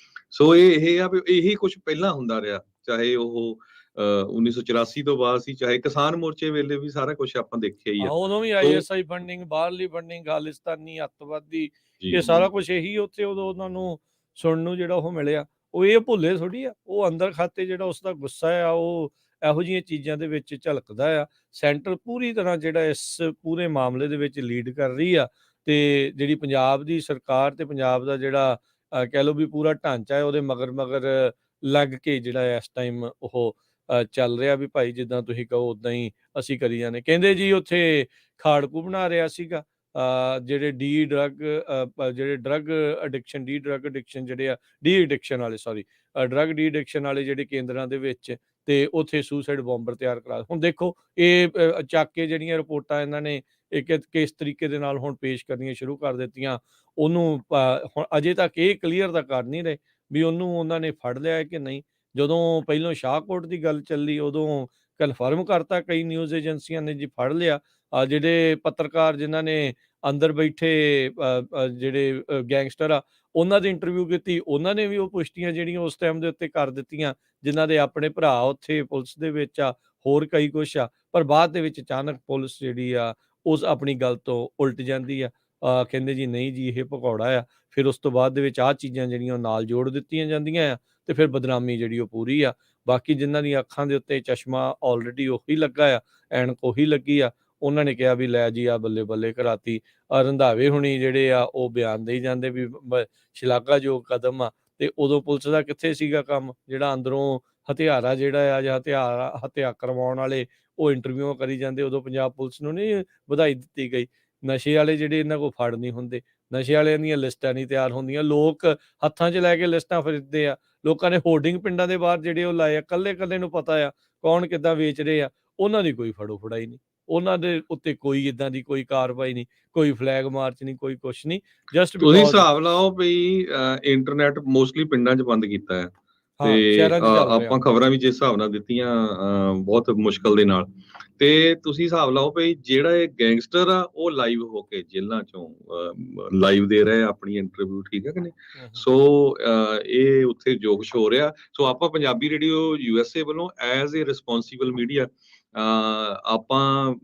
ਸੋ ਇਹ ਆ ਵੀ ਇਹੀ ਕੁਝ ਪਹਿਲਾਂ ਹੁੰਦਾ ਰਿਹਾ, ਚਾਹੇ ਉਹ 1984 ਤੋਂ ਬਾਅਦ ਸੀ, ਚਾਹੇ ਕਿਸਾਨ ਮੋਰਚੇ ਵੇਲੇ ਵੀ ਸਾਰਾ ਕੁਝ ਆਪਾਂ ਦੇਖਿਆ ਹੀ ਆ। ਉਦੋਂ ਵੀ ਸੋ ISI ਫੰਡਿੰਗ, ਬਾਹਰਲੀ ਫੰਡਿੰਗ, ਖਾਲਿਸਤਾਨੀ ਅੱਤਵਾਦੀ, ਜੀ ਇਹ ਸਾਰਾ ਕੁਝ ਇਹੀ ਉੱਥੇ ਉਦੋਂ ਉਹਨਾਂ ਨੂੰ ਸੁਣਨ ਨੂੰ ਜਿਹੜਾ ਉਹ ਮਿਲਿਆ। ਉਹ ਇਹ ਭੁੱਲੇ ਥੋੜੀ ਆ, ਉਹ ਅੰਦਰ ਖਾਤੇ ਜਿਹੜਾ ਉਸਦਾ ਗੁੱਸਾ ਆ ਉਹ ਇਹੋ ਜਿਹੀਆਂ ਚੀਜ਼ਾਂ ਦੇ ਵਿੱਚ ਝਲਕਦਾ ਆ। ਸੈਂਟਰ ਪੂਰੀ ਤਰ੍ਹਾਂ ਜਿਹੜਾ ਇਸ ਪੂਰੇ ਮਾਮਲੇ ਦੇ ਵਿੱਚ ਲੀਡ ਕਰ ਰਹੀ ਆ ਤੇ ਜਿਹੜੀ ਪੰਜਾਬ ਦੀ ਸਰਕਾਰ ਤੇ ਪੰਜਾਬ ਦਾ ਜਿਹੜਾ ਕਹਿ ਲਓ ਵੀ ਪੂਰਾ ਢਾਂਚਾ ਹੈ, ਉਹਦੇ ਮਗਰ ਲੱਗ ਕੇ ਜਿਹੜਾ ਇਸ ਟਾਈਮ ਉਹ ਚੱਲ ਰਿਹਾ ਵੀ ਭਾਈ ਜਿੱਦਾਂ ਤੁਸੀਂ ਕਹੋ ਉਦਾਂ ਹੀ ਅਸੀਂ ਕਰੀ ਜਾਂਦੇ। ਕਹਿੰਦੇ ਜੀ ਉੱਥੇ ਖਾੜਕੂ ਬਣਾ ਰਿਹਾ ਸੀਗਾ ਜਿਹੜੇ ਡਰੱਗ ਐਡਿਕਸ਼ਨ ਜਿਹੜੇ ਆ, ਡੀ ਐਡਿਕਸ਼ਨ ਵਾਲੇ, ਸੌਰੀ, ਡਰੱਗ ਡੀ ਐਡਿਕਸ਼ਨ ਵਾਲੇ ਜਿਹੜੇ ਕੇਂਦਰਾਂ ਦੇ ਵਿੱਚ, ਤੇ ਉੱਥੇ ਸੁਸਾਈਡ ਬੌਂਬਰ ਤਿਆਰ ਕਰਾ। ਹੁਣ ਦੇਖੋ ਇਹ ਚੱਕ ਕੇ ਜਿਹੜੀਆਂ ਰਿਪੋਰਟਾਂ ਇਹਨਾਂ ਨੇ ਕਿਸ ਤਰੀਕੇ ਦੇ ਨਾਲ ਹੁਣ ਪੇਸ਼ ਕਰਨੀਆਂ ਸ਼ੁਰੂ ਕਰ ਦਿੱਤੀਆਂ। ਉਹਨੂੰ ਹੁਣ ਅਜੇ ਤੱਕ ਇਹ ਕਲੀਅਰ ਤਾਂ ਕਰ ਨਹੀਂ ਰਹੇ ਵੀ ਉਹਨੂੰ ਉਹਨਾਂ ਨੇ ਫੜ ਲਿਆ ਹੈ ਕਿ ਨਹੀਂ। ਜਦੋਂ ਪਹਿਲੋਂ ਸ਼ਾਹਕੋਟ ਦੀ ਗੱਲ ਚੱਲੀ ਉਦੋਂ ਕਨਫਰਮ ਕਰਤਾ ਕਈ ਨਿਊਜ਼ ਏਜੰਸੀਆਂ ਨੇ ਜੀ ਫੜ ਲਿਆ ਜਿਹੜੇ ਪੱਤਰਕਾਰ ਜਿਨ੍ਹਾਂ ਨੇ ਅੰਦਰ ਬੈਠੇ ਜਿਹੜੇ ਗੈਂਗਸਟਰ ਆ ਉਹਨਾਂ ਦੀ ਇੰਟਰਵਿਊ ਕੀਤੀ, ਉਹਨਾਂ ਨੇ ਵੀ ਉਹ ਪੁਸ਼ਟੀਆਂ ਜਿਹੜੀਆਂ ਉਸ ਟਾਈਮ ਦੇ ਉੱਤੇ ਕਰ ਦਿੱਤੀਆਂ, ਜਿਨ੍ਹਾਂ ਦੇ ਆਪਣੇ ਭਰਾ ਉੱਥੇ ਪੁਲਿਸ ਦੇ ਵਿੱਚ ਆ, ਹੋਰ ਕਈ ਕੁਛ ਆ। ਪਰ ਬਾਅਦ ਦੇ ਵਿੱਚ ਅਚਾਨਕ ਪੁਲਿਸ ਜਿਹੜੀ ਆ ਉਸ ਆਪਣੀ ਗੱਲ ਤੋਂ ਉਲਟ ਜਾਂਦੀ ਆ। ਕਹਿੰਦੇ ਜੀ ਨਹੀਂ ਜੀ ਇਹ ਭਗੌੜਾ ਆ। ਫਿਰ ਉਸ ਤੋਂ ਬਾਅਦ ਦੇ ਵਿੱਚ ਆਹ ਚੀਜ਼ਾਂ ਜਿਹੜੀਆਂ ਉਹ ਨਾਲ ਜੋੜ ਦਿੱਤੀਆਂ ਜਾਂਦੀਆਂ ਆ ਤੇ ਫਿਰ ਬਦਨਾਮੀ ਜਿਹੜੀ ਉਹ ਪੂਰੀ ਆ। ਬਾਕੀ ਜਿਨ੍ਹਾਂ ਦੀਆਂ ਅੱਖਾਂ ਦੇ ਉੱਤੇ ਚਸ਼ਮਾ ਆਲਰੇਡੀ ਉਹੀ ਲੱਗਾ ਆ, ਐਨਕ ਉਹੀ ਲੱਗੀ ਆ, ਉਹਨਾਂ ਨੇ ਕਿਹਾ ਵੀ ਲੈ ਜੀ ਆ ਬੱਲੇ-ਬੱਲੇ ਕਰਾਤੀ। ਰੰਧਾਵੇ ਹੁਣੀ ਜਿਹੜੇ ਆ ਉਹ ਬਿਆਨ ਦੇਈ ਜਾਂਦੇ ਵੀ ਸ਼ਲਾਘਾਯੋਗ ਕਦਮ ਆ ਤੇ ਉਦੋਂ ਪੁਲਿਸ ਦਾ ਕਿੱਥੇ ਸੀਗਾ ਕੰਮ, ਜਿਹੜਾ ਅੰਦਰੋਂ ਹਥਿਆਰਾ ਜਿਹੜਾ ਆ ਜਾਂ ਹੱਤਿਆ ਕਰਵਾਉਣ ਵਾਲੇ ਉਹ ਇੰਟਰਵਿਊਆਂ ਕਰੀ ਜਾਂਦੇ, ਉਦੋਂ ਪੰਜਾਬ ਪੁਲਿਸ ਨੂੰ ਨਹੀਂ ਵਧਾਈ ਦਿੱਤੀ ਗਈ। ਨਸ਼ੇ ਵਾਲੇ ਜਿਹੜੇ ਇਹਨਾਂ ਕੋਲ ਫੜ ਨਹੀਂ ਹੁੰਦੇ, ਨਸ਼ੇ ਵਾਲਿਆਂ ਦੀਆਂ ਲਿਸਟਾਂ ਨਹੀਂ ਤਿਆਰ ਹੁੰਦੀਆਂ, ਲੋਕ ਹੱਥਾਂ 'ਚ ਲੈ ਕੇ ਲਿਸਟਾਂ ਫਿਰਦੇ ਆ। ਲੋਕਾਂ ਨੇ ਹੋਰਡਿੰਗ ਪਿੰਡਾਂ ਦੇ ਬਾਹਰ ਜਿਹੜੇ ਉਹ ਲਾਏ ਆ, ਕੱਲੇ-ਕੱਲੇ ਨੂੰ ਪਤਾ ਆ ਕੌਣ ਕਿੱਦਾਂ ਵੇਚ ਰਹੇ ਆ, ਉਹਨਾਂ ਦੀ ਕੋਈ ਫੜੋ-ਫੜਾਈ ਨਹੀਂ। ਉਹਨਾਂ ਦੇ ਉੱਤੇ ਕੋਈ ਇੱਦਾਂ ਦੀ ਕੋਈ ਕਾਰਵਾਈ ਨਹੀਂ, ਕੋਈ ਫਲੈਗ ਮਾਰਚ ਨਹੀਂ, ਕੋਈ ਕੁਛ ਨਹੀਂ, ਜਸਟ ਤੁਸੀਂ ਬਿਕੌਜ਼ ਹਿਸਾਬ ਲਾਓ ਵੀ ਇੰਟਰਨੈਟ ਮੋਸਟਲੀ ਪਿੰਡਾਂ 'ਚ ਬੰਦ ਕੀਤਾ ਹੈ ਤੇ ਹਾਂ, ਸ਼ਹਿਰਾਂ 'ਚ ਚੱਲ ਰਿਹਾ। ਆਪਾਂ ਖਬਰਾਂ ਵੀ ਜਿਸ ਹਿਸਾਬ ਨਾਲ ਦਿੱਤੀਆਂ ਬਹੁਤ ਮੁਸ਼ਕਲ ਦੇ ਨਾਲ, ਤੇ ਤੁਸੀਂ ਹਿਸਾਬ ਲਾਓ ਵੀ ਜਿਹੜਾ ਇਹ ਗੈਂਗਸਟਰ ਆ ਉਹ ਲਾਈਵ ਹੋ ਕੇ ਜੇਲ੍ਹਾਂ 'ਚੋਂ ਲਾਈਵ ਦੇ ਰਹੇ ਆ ਆਪਣੀ ਇੰਟਰਵਿਊ, ਠੀਕ ਹੈ ਕਿ ਨਹੀਂ? ਸੋ ਇਹ ਉੱਥੇ ਜੋਸ਼ ਹੋ ਰਿਹਾ। ਸੋ ਆਪਾਂ ਪੰਜਾਬੀ ਰੇਡੀਓ USA ਵੱਲੋਂ ਐਜ਼ ਏ ਰਿਸਪੌਂਸੀਬਲ ਮੀਡੀਆ ਆਪਾਂ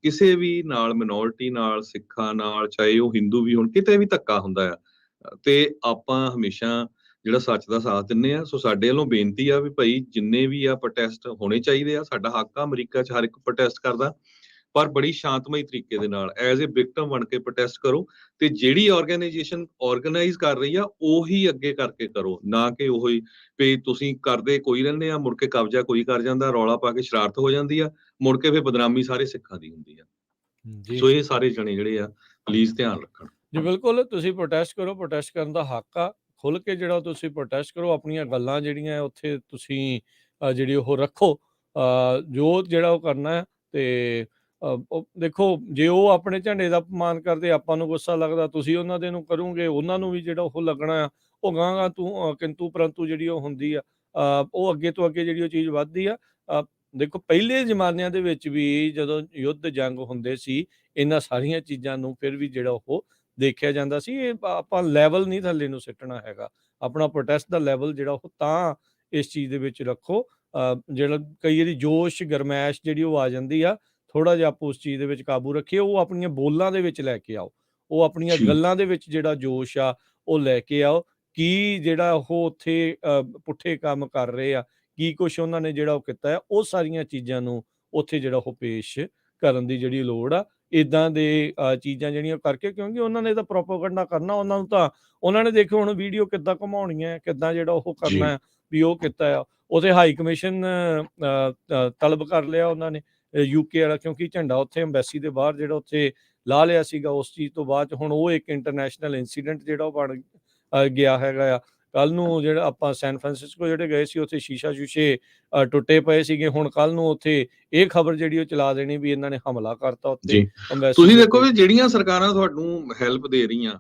ਕਿਸੇ ਵੀ ਨਾਲ ਮਿਨੋਰਿਟੀ ਨਾਲ, ਸਿੱਖਾਂ ਨਾਲ, ਚਾਹੇ ਉਹ ਹਿੰਦੂ ਵੀ ਹੋਣ, ਕਿਤੇ ਵੀ ਧੱਕਾ ਹੁੰਦਾ ਆ ਤੇ ਆਪਾਂ ਹਮੇਸ਼ਾ ਜਿਹੜਾ ਸੱਚ ਦਾ ਸਾਥ ਦਿੰਦੇ ਆ। ਸੋ ਸਾਡੇ ਵੱਲੋਂ ਬੇਨਤੀ ਆ ਵੀ ਭਾਈ ਜਿੰਨੇ ਵੀ ਆ ਪ੍ਰੋਟੈਸਟ ਹੋਣੇ ਚਾਹੀਦੇ ਆ, ਸਾਡਾ ਹੱਕ ਆ, ਅਮਰੀਕਾ 'ਚ ਹਰ ਇੱਕ ਪ੍ਰੋਟੈਸਟ ਕਰਦਾ, ਪਰ ਬੜੀ ਸ਼ਾਂਤਮਈ ਤਰੀਕੇ ਦੇ ਨਾਲ ਐਜ਼ ਏ ਵਿਕਟਮ ਬਣ ਕੇ ਪ੍ਰੋਟੈਸਟ ਕਰੋ ਤੇ ਜਿਹੜੀ ਆਰਗੇਨਾਈਜੇਸ਼ਨ ਆਰਗੇਨਾਈਜ਼ ਕਰ ਰਹੀ ਆ ਉਹੀ ਅੱਗੇ ਕਰਕੇ ਕਰੋ, ਨਾ ਕਿ ਉਹੀ ਵੀ ਤੁਸੀਂ ਕਰਦੇ ਕੋਈ ਰਹਿੰਦੇ ਆ, ਮੁੜ ਕੇ ਕਬਜ਼ਾ ਕੋਈ ਕਰ ਜਾਂਦਾ, ਰੌਲਾ ਪਾ ਕੇ ਸ਼ਰਾਰਤ ਹੋ ਜਾਂਦੀ ਆ, ਮੁੜ ਕੇ ਫਿਰ ਬਦਨਾਮੀ ਸਾਰੇ ਸਿੱਖਾਂ ਦੀ ਹੁੰਦੀ ਆ। ਜੀ ਸੋ ਇਹ ਸਾਰੇ ਜਣੇ ਜਿਹੜੇ ਆ ਪਲੀਜ਼ ਧਿਆਨ ਰੱਖਣ। ਜੀ ਬਿਲਕੁਲ, ਤੁਸੀਂ ਪ੍ਰੋਟੈਸਟ ਕਰੋ, ਪ੍ਰੋਟੈਸਟ ਕਰਨ ਦਾ ਹੱਕ ਆ। ਖੁੱਲ੍ਹ ਕੇ ਜਿਹੜਾ ਤੁਸੀਂ ਪ੍ਰੋਟੈਸਟ ਕਰੋ, ਆਪਣੀਆਂ ਗੱਲਾਂ ਜਿਹੜੀਆਂ ਆ ਉੱਥੇ ਤੁਸੀਂ ਜਿਹੜੀ ਉਹ ਰੱਖੋ, ਜੋ ਜਿਹੜਾ ਉਹ ਕਰਨਾ ਹੈ। ਤੇ ਉਹ ਦੇਖੋ ਜੇ ਉਹ ਆਪਣੇ ਝੰਡੇ ਦਾ ਅਪਮਾਨ ਕਰਦੇ, ਆਪਾਂ ਨੂੰ ਗੁੱਸਾ ਲੱਗਦਾ, ਤੁਸੀਂ ਉਹਨਾਂ ਦੇ ਨੂੰ ਕਰੋਗੇ, ਉਹਨਾਂ ਨੂੰ ਵੀ ਜਿਹੜਾ ਉਹ ਲੱਗਣਾ ਆ। ਉਹ ਗਾਂਹ-ਗਾਂਹ ਤੂੰ ਕਿੰਤੂ ਪਰੰਤੂ ਜਿਹੜੀ ਉਹ ਹੁੰਦੀ ਆ, ਉਹ ਅੱਗੇ ਤੋਂ ਅੱਗੇ ਜਿਹੜੀ ਉਹ ਚੀਜ਼ ਵੱਧਦੀ ਆ। ਦੇਖੋ ਪਹਿਲੇ ਜ਼ਮਾਨਿਆਂ ਦੇ ਵਿੱਚ ਵੀ ਜਦੋਂ ਯੁੱਧ ਜੰਗ ਹੁੰਦੇ ਸੀ, ਇਹਨਾਂ ਸਾਰੀਆਂ ਚੀਜ਼ਾਂ ਨੂੰ ਫਿਰ ਵੀ ਜਿਹੜਾ ਉਹ ਦੇਖਿਆ ਜਾਂਦਾ ਸੀ। ਇਹ ਆਪਾਂ ਲੈਵਲ ਨਹੀਂ ਥੱਲੇ ਨੂੰ ਸਿੱਟਣਾ ਹੈਗਾ। ਆਪਣਾ ਪ੍ਰੋਟੈਸਟ ਦਾ ਲੈਵਲ ਜਿਹੜਾ ਉਹ ਤਾਂ ਇਸ ਚੀਜ਼ ਦੇ ਵਿੱਚ ਰੱਖੋ, ਜਿਹੜਾ ਕਈ ਵਾਰੀ ਜੋਸ਼, ਗਰਮੈਸ਼ ਜਿਹੜੀ ਉਹ ਆ ਜਾਂਦੀ ਆ, ਥੋੜ੍ਹਾ ਜਿਹਾ ਆਪਾਂ ਉਸ ਚੀਜ਼ ਦੇ ਵਿੱਚ ਕਾਬੂ ਰੱਖੀਏ। ਉਹ ਆਪਣੀਆਂ ਬੋਲਾਂ ਦੇ ਵਿੱਚ ਲੈ ਕੇ ਆਓ, ਉਹ ਆਪਣੀਆਂ ਜੀ ਗੱਲਾਂ ਦੇ ਵਿੱਚ ਜਿਹੜਾ ਜੋਸ਼ ਆ ਉਹ ਲੈ ਕੇ ਆਓ। ਕੀ ਜਿਹੜਾ ਉਹ ਉੱਥੇ ਪੁੱਠੇ ਕੰਮ ਕਰ ਰਹੇ ਆ, ਕੀ ਕੁਛ ਉਹਨਾਂ ਨੇ ਜਿਹੜਾ ਉਹ ਕੀਤਾ ਆ, ਉਹ ਸਾਰੀਆਂ ਚੀਜ਼ਾਂ ਨੂੰ ਉੱਥੇ ਜਿਹੜਾ ਉਹ ਪੇਸ਼ ਕਰਨ ਦੀ ਜਿਹੜੀ ਲੋੜ ਆ। ਇੱਦਾਂ ਦੇ ਚੀਜ਼ਾਂ ਜਿਹੜੀਆਂ ਕਰਕੇ, ਕਿਉਂਕਿ ਉਹਨਾਂ ਨੇ ਤਾਂ ਪ੍ਰੋਪੇਗੈਂਡਾ ਕਰਨਾ, ਉਹਨਾਂ ਨੂੰ ਤਾਂ ਉਹਨਾਂ ਨੇ ਦੇਖੋ ਹੁਣ ਵੀਡੀਓ ਕਿੱਦਾਂ ਘੁਮਾਉਣੀਆਂ, ਕਿੱਦਾਂ ਜਿਹੜਾ ਉਹ ਜੀ ਕਰਨਾ ਵੀ ਉਹ ਕੀਤਾ ਆ। ਉੱਥੇ ਹਾਈ ਕਮਿਸ਼ਨ ਤਲਬ ਕਰ ਲਿਆ ਉਹਨਾਂ ਨੇ, UK ਵਾਲਾ, ਕਿਉਂਕਿ ਝੰਡਾ ਉੱਥੇ ਅੰਬੈਸੀ ਦੇ ਬਾਹਰ ਜਿਹੜਾ ਉੱਥੇ ਲਾ ਲਿਆ ਸੀਗਾ। ਉਸ ਚੀਜ਼ ਤੋਂ ਬਾਅਦ 'ਚ ਹੁਣ ਉਹ ਇੱਕ ਇੰਟਰਨੈਸ਼ਨਲ ਇੰਸੀਡੈਂਟ ਜਿਹੜਾ ਉਹ ਬਣ ਗਿਆ ਹੈਗਾ ਆ। ਕੱਲ੍ਹ ਨੂੰ ਜਿਹੜਾ ਆਪਾਂ ਸੈਨ ਫਰਾਂਸਿਸਕੋ ਜਿਹੜੇ ਗਏ ਸੀ, ਉੱਥੇ ਸ਼ੀਸ਼ੇ ਟੁੱਟੇ ਪਏ ਸੀਗੇ। ਹੁਣ ਕੱਲ੍ਹ ਨੂੰ ਉੱਥੇ ਇਹ ਖਬਰ ਜਿਹੜੀ ਉਹ ਚਲਾ ਦੇਣੀ ਵੀ ਇਹਨਾਂ ਨੇ ਹਮਲਾ ਕਰਤਾ ਉੱਥੇ ਜੀ ਅੰਬੈਸੀ ਤੁਸੀਂ ਦੇ ਦੇਖੋ ਉੱਤੇ। ਵੀ ਜਿਹੜੀਆਂ ਸਰਕਾਰਾਂ ਤੁਹਾਨੂੰ ਹੈਲਪ ਦੇ ਰਹੀਆਂ,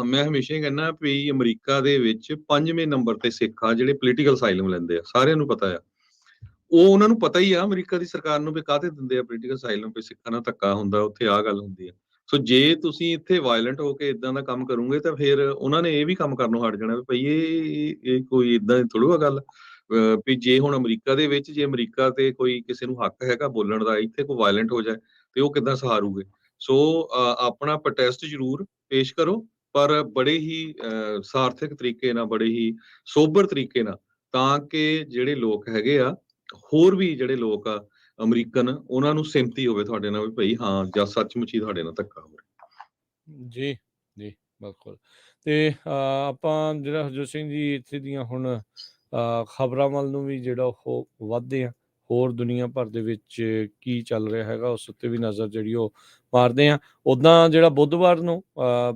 ਮੈਂ ਹਮੇਸ਼ਾ ਹੀ ਕਹਿੰਦਾ ਵੀ ਅਮਰੀਕਾ ਦੇ ਵਿੱਚ 5ਵੇਂ ਨੰਬਰ ਤੇ ਸਿੱਖ ਆ ਜਿਹੜੇ ਪੋਲੀਟੀਕਲ ਅਸਾਈਲਮ ਲੈਂਦੇ ਆ, ਸਾਰਿਆਂ ਨੂੰ ਪਤਾ ਆ। ਉਹ ਉਹਨਾਂ ਨੂੰ ਪਤਾ ਹੀ ਆ ਅਮਰੀਕਾ ਦੀ ਸਰਕਾਰ ਨੂੰ ਵੀ ਕਾਹਤੇ ਦਿੰਦੇ ਆ ਪੋਲੀਟੀਕਲ ਅਸਾਈਲਮ, ਵੀ ਸਿੱਖਾਂ ਨਾਲ ਧੱਕਾ ਹੁੰਦਾ, ਉੱਥੇ ਆਹ ਗੱਲ ਹੁੰਦੀ ਆ। ਸੋ ਜੇ ਤੁਸੀਂ ਇੱਥੇ ਵਾਇਲੈਂਟ ਹੋ ਕੇ ਇਦਾਂ ਦਾ ਕੰਮ ਕਰੋਗੇ ਤਾਂ ਫਿਰ ਉਹਨਾਂ ਨੇ ਇਹ ਵੀ ਕੰਮ ਕਰਨੋਂ ਹਟ ਜਾਣਾ ਵੀ ਭਈ ਇਹ ਕੋਈ ਇਦਾਂ ਦੀ ਥੋੜ੍ਹਾ ਗੱਲ ਵੀ ਜੇ ਹੁਣ ਅਮਰੀਕਾ ਦੇ ਵਿੱਚ ਜੇ ਅਮਰੀਕਾ ਤੇ ਕੋਈ ਕਿਸੇ ਨੂੰ ਹੱਕ ਹੈਗਾ ਬੋਲਣ ਦਾ, ਇੱਥੇ ਕੋਈ ਵਾਇਲੈਂਟ ਹੋ ਜਾਏ ਤੇ ਉਹ ਕਿੱਦਾਂ ਸਹਾਰੂਗੇ। ਸੋ ਆਪਣਾ ਪ੍ਰੋਟੈਸਟ ਜ਼ਰੂਰ ਪੇਸ਼ ਕਰੋ, ਪਰ ਬੜੇ ਹੀ ਸਾਰਥਕ ਤਰੀਕੇ ਨਾਲ, ਬੜੇ ਹੀ ਸੋਬਰ ਤਰੀਕੇ ਨਾਲ, ਤਾਂ ਕਿ ਜਿਹੜੇ ਲੋਕ ਹੈਗੇ ਆ, ਹੋਰ ਵੀ ਜਿਹੜੇ ਲੋਕ ਆ ਅਮਰੀਕਨ, ਉਹਨਾਂ ਨੂੰ ਸਿਮਤੀ ਹੋਵੇ ਤੁਹਾਡੇ ਨਾਲ ਵੀ ਭਈ ਹਾਂ ਜਾਂ ਸੱਚਮੁੱਚ ਹੀ ਤੁਹਾਡੇ ਨਾਲ ਧੱਕਾ ਹੋ ਰਿਹਾ। ਜੀ, ਜੀ, ਬਿਲਕੁਲ। ਤੇ ਆਪਾਂ ਜਿਹੜਾ ਹਰਜੋਤ ਸਿੰਘ ਜੀ ਇੱਥੇ ਦੀਆਂ ਹੁਣ ਖਬਰਾਂ ਵੱਲ ਨੂੰ ਵੀ ਜਿਹੜਾ ਉਹ ਵੱਧਦੇ ਆ, ਹੋਰ ਦੁਨੀਆ ਭਰ ਦੇ ਵਿੱਚ ਕੀ ਚੱਲ ਰਿਹਾ ਹੈਗਾ ਉਸ ਉੱਤੇ ਵੀ ਨਜ਼ਰ ਜਿਹੜੀ ਉਹ ਮਾਰਦੇ ਆ। ਉੱਦਾਂ ਜਿਹੜਾ ਬੁੱਧਵਾਰ ਨੂੰ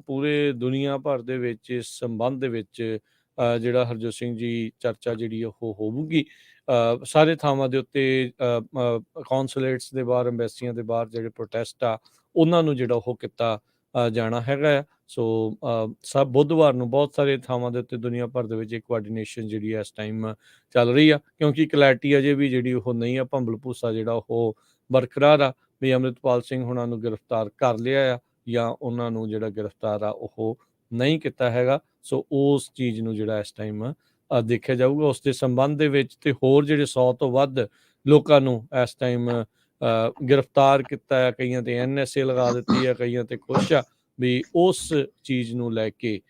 ਪੂਰੇ ਦੁਨੀਆ ਭਰ ਦੇ ਵਿੱਚ ਇਸ ਸੰਬੰਧ ਦੇ ਵਿੱਚ ਜਿਹੜਾ ਹਰਜੋਤ ਸਿੰਘ ਜੀ ਚਰਚਾ ਜਿਹੜੀ ਉਹ ਹੋਊਗੀ। ਸਾਰੇ ਥਾਵਾਂ ਦੇ ਉੱਤੇ ਕੌਂਸੂਲੇਟਸ ਦੇ ਬਾਹਰ, ਅੰਬੈਸੀਆਂ ਦੇ ਬਾਹਰ ਜਿਹੜੇ ਪ੍ਰੋਟੈਸਟ ਆ, ਉਹਨਾਂ ਨੂੰ ਜਿਹੜਾ ਉਹ ਕੀਤਾ ਜਾਣਾ ਹੈਗਾ ਆ। ਸੋ ਸਭ ਬੁੱਧਵਾਰ ਨੂੰ ਬਹੁਤ ਸਾਰੇ ਥਾਵਾਂ ਦੇ ਉੱਤੇ ਦੁਨੀਆ ਭਰ ਦੇ ਵਿੱਚ ਇਹ ਕੋਆਰਡੀਨੇਸ਼ਨ ਜਿਹੜੀ ਹੈ ਇਸ ਟਾਈਮ ਚੱਲ ਰਹੀ ਆ, ਕਿਉਂਕਿ ਕਲੈਰਿਟੀ ਅਜੇ ਵੀ ਜਿਹੜੀ ਉਹ ਨਹੀਂ ਆ, ਭੰਬਲ ਭੂਸਾ ਜਿਹੜਾ ਉਹ ਬਰਕਰਾਰ ਆ ਵੀ ਅੰਮ੍ਰਿਤਪਾਲ ਸਿੰਘ ਹੁਣਾਂ ਨੂੰ ਗ੍ਰਿਫਤਾਰ ਕਰ ਲਿਆ ਆ ਜਾਂ ਉਹਨਾਂ ਨੂੰ ਜਿਹੜਾ ਗ੍ਰਿਫਤਾਰ ਆ ਉਹ ਨਹੀਂ ਕੀਤਾ ਹੈਗਾ। ਸੋ ਉਸ ਚੀਜ਼ ਨੂੰ ਜਿਹੜਾ ਇਸ ਟਾਈਮ ਦੇਖਿਆ ਜਾਊਗਾ। ਉਸ ਦੇ ਸੰਬੰਧ ਦੇ ਵਿੱਚ ਤੇ ਹੋਰ ਜਿਹੜੇ 100 ਤੋਂ ਵੱਧ ਲੋਕਾਂ ਨੂੰ ਇਸ ਟਾਈਮ ਗ੍ਰਿਫਤਾਰ ਕੀਤਾ ਹੈ, ਕਈਆਂ ਤੇ NSA ਲਗਾ ਦਿੱਤੀ ਹੈ, ਕਈਆਂ ਤੇ ਕੁਛ ਆ ਵੀ ਉਸ ਚੀਜ਼ ਨੂੰ ਲੈ ਕੇ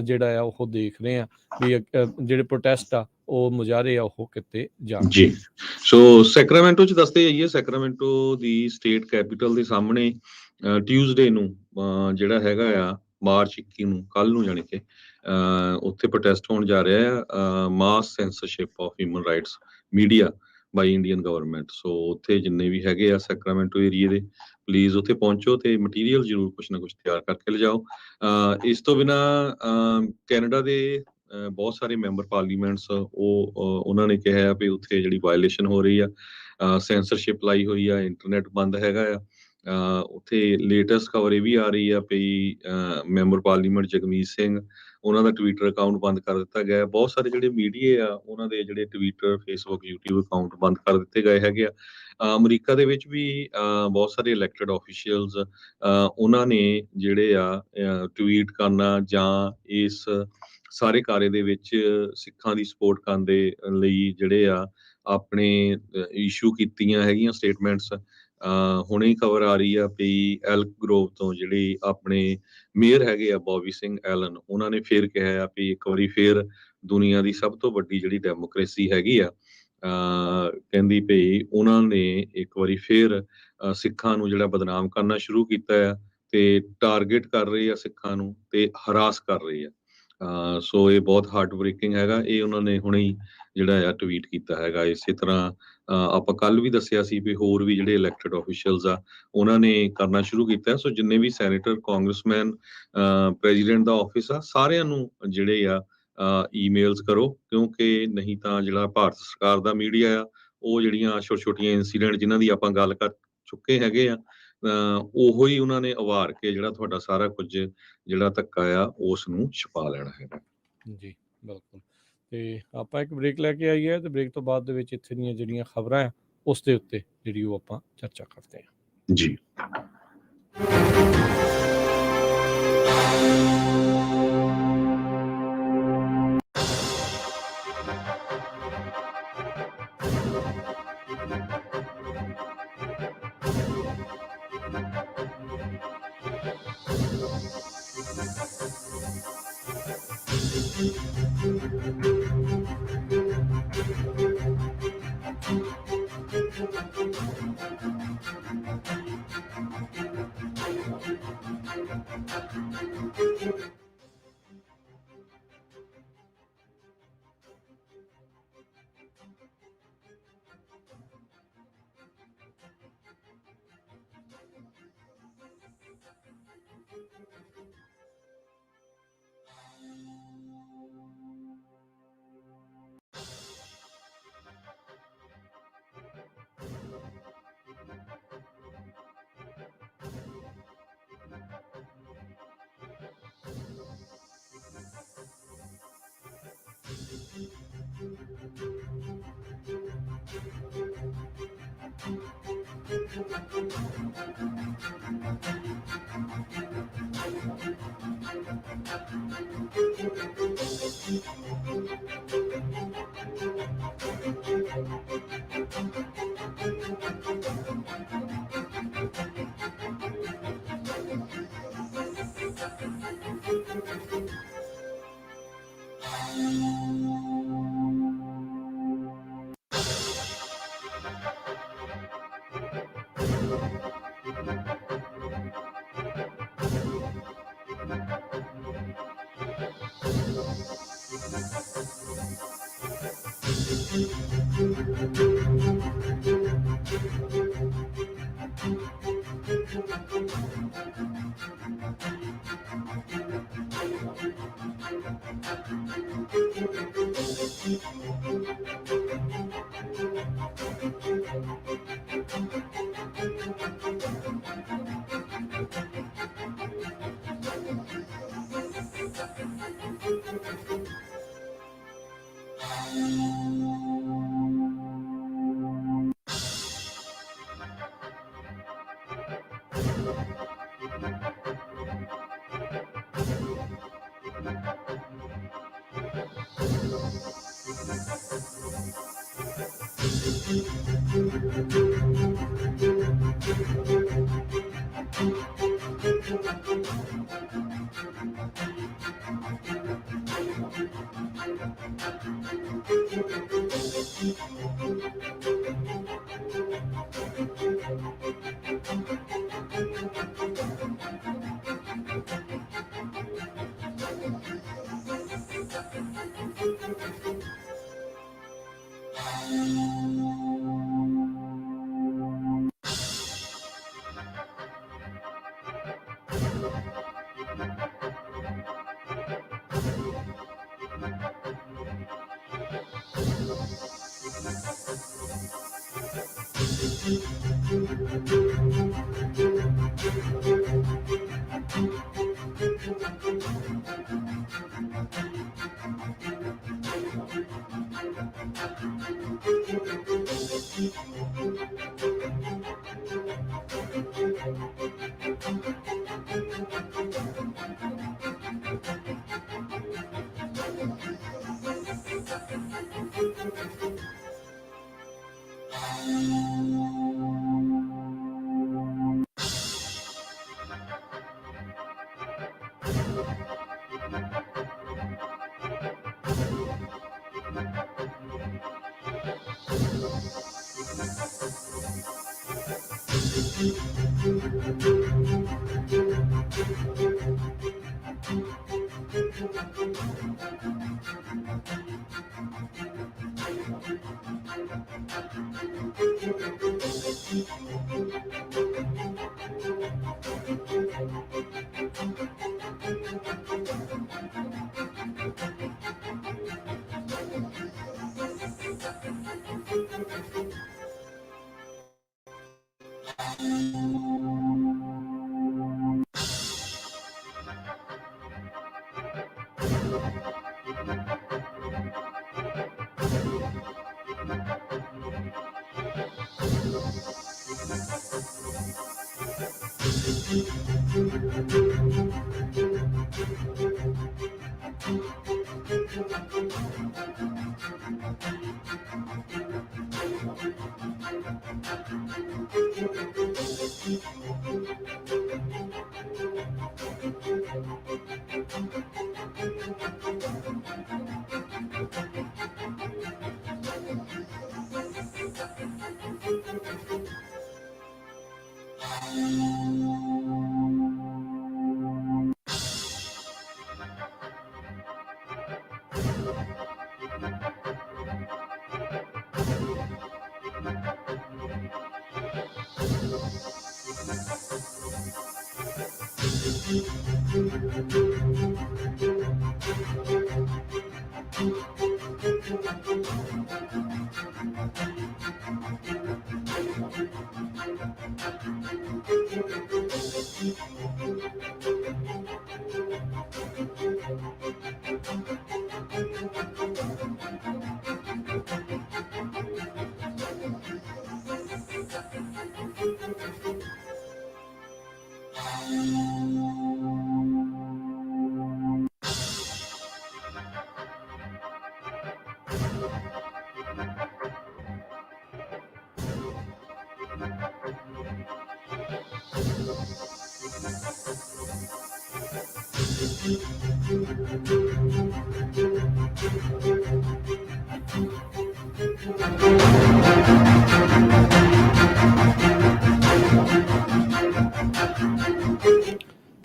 ਜਿਹੜਾ ਆ ਉਹ ਦੇਖ ਰਹੇ ਆ ਵੀ ਜਿਹੜੇ ਪ੍ਰੋਟੈਸਟ ਆ ਉਹ ਮੁਜ਼ਾਹਰੇ ਆ ਉਹ ਕਿਤੇ ਜਾਣ। ਜੀ, ਸੋ ਸੈਕਰਾਮੈਂਟੋ ਚ ਦੱਸਦੇ ਜਾਈਏ, ਸੈਕਰਾਮੈਂਟੋ ਦੀ ਸਟੇਟ ਕੈਪੀਟਲ ਦੇ ਸਾਹਮਣੇ ਟਿਊਜ਼ਡੇ ਨੂੰ ਜਿਹੜਾ ਹੈਗਾ ਆ ਮਾਰਚ 21 ਨੂੰ, ਕੱਲ ਨੂੰ ਜਾਣੀ ਕਿ ਉੱਥੇ ਪ੍ਰੋਟੈਸਟ ਹੋਣ ਜਾ ਰਿਹਾ ਆ, mass censorship of human rights media by Indian government. So ਉੱਥੇ ਜਿੰਨੇ ਵੀ ਹੈਗੇ ਆ ਸੈਕਰਾਮੈਂਟੋ ਏਰੀਏ ਦੇ, ਪਲੀਜ਼ ਉੱਥੇ ਪਹੁੰਚੋ ਤੇ ਮਟੀਰੀਅਲ ਜ਼ਰੂਰ ਕੁਛ ਨਾ ਕੁਛ ਤਿਆਰ ਕਰਕੇ ਲਿਜਾਓ। ਇਸ ਤੋਂ ਬਿਨਾ ਕੈਨੇਡਾ ਦੇ ਬਹੁਤ ਸਾਰੇ ਮੈਂਬਰ ਪਾਰਲੀਮੈਂਟਸ ਉਹਨਾਂ ਨੇ ਕਿਹਾ ਵੀ ਉੱਥੇ ਜਿਹੜੀ ਵਾਇਲੇਸ਼ਨ ਹੋ ਰਹੀ ਆ, ਸੈਂਸਰਸ਼ਿਪ ਲਾਈ ਹੋਈ ਆ, ਇੰਟਰਨੈਟ ਬੰਦ ਹੈਗਾ ਆ। ਉੱਥੇ ਲੇਟੈਸਟ ਖਬਰ ਇਹ ਵੀ ਆ ਰਹੀ ਆ ਵੀ ਮੈਂਬਰ ਪਾਰਲੀਮੈਂਟ ਜਗਮੀਤ ਸਿੰਘ, ਉਹਨਾਂ ਦਾ ਟਵਿੱਟਰ ਅਕਾਊਂਟ ਬੰਦ ਕਰ ਦਿੱਤਾ ਗਿਆ। ਬਹੁਤ ਸਾਰੇ ਜਿਹੜੇ ਮੀਡੀਆ ਆ ਉਹਨਾਂ ਦੇ ਜਿਹੜੇ ਟਵਿੱਟਰ, ਫੇਸਬੁੱਕ, YouTube ਅਕਾਊਂਟ ਬੰਦ ਕਰ ਦਿੱਤੇ ਗਏ ਹੈਗੇ ਆ। ਅਮਰੀਕਾ ਦੇ ਵਿੱਚ ਵੀ ਬਹੁਤ ਸਾਰੇ ਇਲੈਕਟਡ ਆਫੀਸ਼ੀਅਲਸ ਉਹਨਾਂ ਨੇ ਜਿਹੜੇ ਆ ਟਵੀਟ ਕਰਨਾ ਜਾਂ ਇਸ ਸਾਰੇ ਕਾਰੇ ਦੇ ਵਿੱਚ ਸਿੱਖਾਂ ਦੀ ਸਪੋਰਟ ਕਰਨ ਦੇ ਲਈ ਜਿਹੜੇ ਆ ਆਪਣੇ ਇਸ਼ੂ ਕੀਤੀਆਂ ਹੈਗੀਆਂ ਸਟੇਟਮੈਂਟਸ। ਹੁਣੇ ਹੀ ਖਬਰ ਆ ਰਹੀ ਆ ਵੀ ਐਲਕ ਗਰੋਵ ਤੋਂ ਜਿਹੜੀ ਆਪਣੇ ਮੇਅਰ ਹੈਗੇ ਆ ਬੌਬੀ ਸਿੰਘ ਐਲਨ, ਉਹਨਾਂ ਨੇ ਫੇਰ ਕਿਹਾ ਆ ਵੀ ਇੱਕ ਵਾਰੀ ਫੇਰ ਦੁਨੀਆ ਦੀ ਸਭ ਤੋਂ ਵੱਡੀ ਜਿਹੜੀ ਡੈਮੋਕ੍ਰੇਸੀ ਹੈਗੀ ਆ, ਕਹਿੰਦੀ ਪਈ ਉਹਨਾਂ ਨੇ ਇੱਕ ਵਾਰੀ ਫੇਰ ਸਿੱਖਾਂ ਨੂੰ ਜਿਹੜਾ ਬਦਨਾਮ ਕਰਨਾ ਸ਼ੁਰੂ ਕੀਤਾ ਆ ਤੇ ਟਾਰਗੇਟ ਕਰ ਰਹੇ ਆ ਸਿੱਖਾਂ ਨੂੰ ਤੇ ਹਰਾਸ ਕਰ ਰਹੇ ਆ। ਸੋ ਇਹ ਬਹੁਤ ਹਾਰਟ ਬ੍ਰੇਕਿੰਗ ਹੈਗਾ। ਇਹ ਉਹਨਾਂ ਨੇ ਹੁਣੇ ਹੀ ਜਿਹੜਾ ਆ ਟਵੀਟ ਕੀਤਾ ਹੈਗਾ। ਇਸੇ ਤਰ੍ਹਾਂ ਆਪਾਂ ਕੱਲ ਵੀ ਦੱਸਿਆ ਸੀ ਵੀ ਹੋਰ ਵੀ ਜਿਹੜੇ ਇਲੈਕਟਡ ਆਫੀਸ਼ੀਅਲਸ ਆ ਉਹਨਾਂ ਨੇ ਕਰਨਾ ਸ਼ੁਰੂ ਕੀਤਾ। ਸੋ ਜਿੰਨੇ ਵੀ ਸੈਨੇਟਰ, ਕਾਂਗਰਸਮੈਨ, ਪ੍ਰੈਜ਼ੀਡੈਂਟ ਦਾ ਆਫਿਸ ਆ, ਸਾਰਿਆਂ ਨੂੰ ਜਿਹੜੇ ਆ ਈਮੇਲਸ ਕਰੋ, ਕਿਉਂਕਿ ਨਹੀਂ ਤਾਂ ਜਿਹੜਾ ਭਾਰਤ ਸਰਕਾਰ ਦਾ ਮੀਡੀਆ ਆ ਉਹ ਜਿਹੜੀਆਂ ਛੋਟੀਆਂ ਇਨਸੀਡੈਂਟ ਜਿਨ੍ਹਾਂ ਦੀ ਆਪਾਂ ਗੱਲ ਕਰ ਚੁੱਕੇ ਹੈਗੇ ਆ, ਉਹੋ ਹੀ ਉਹਨਾਂ ਨੇ ਉਭਾਰ ਕੇ ਜਿਹੜਾ ਤੁਹਾਡਾ ਸਾਰਾ ਕੁਝ ਜਿਹੜਾ ਧੱਕਾ ਆ ਉਸ ਨੂੰ ਛੁਪਾ ਲੈਣਾ ਹੈਗਾ। ਜੀ ਬਿਲਕੁਲ। ਤੇ ਆਪਾਂ ਇੱਕ ਬ੍ਰੇਕ ਲੈ ਕੇ ਆਈਏ ਤੇ ਬ੍ਰੇਕ ਤੋਂ ਬਾਅਦ ਦੇ ਵਿੱਚ ਇੱਥੇ ਦੀਆਂ ਜਿਹੜੀਆਂ ਖਬਰਾਂ ਆ ਉਸ ਦੇ ਉੱਤੇ ਜਿਹੜੀ ਉਹ ਆਪਾਂ ਚਰਚਾ ਕਰਦੇ ਹਾਂ ਜੀ।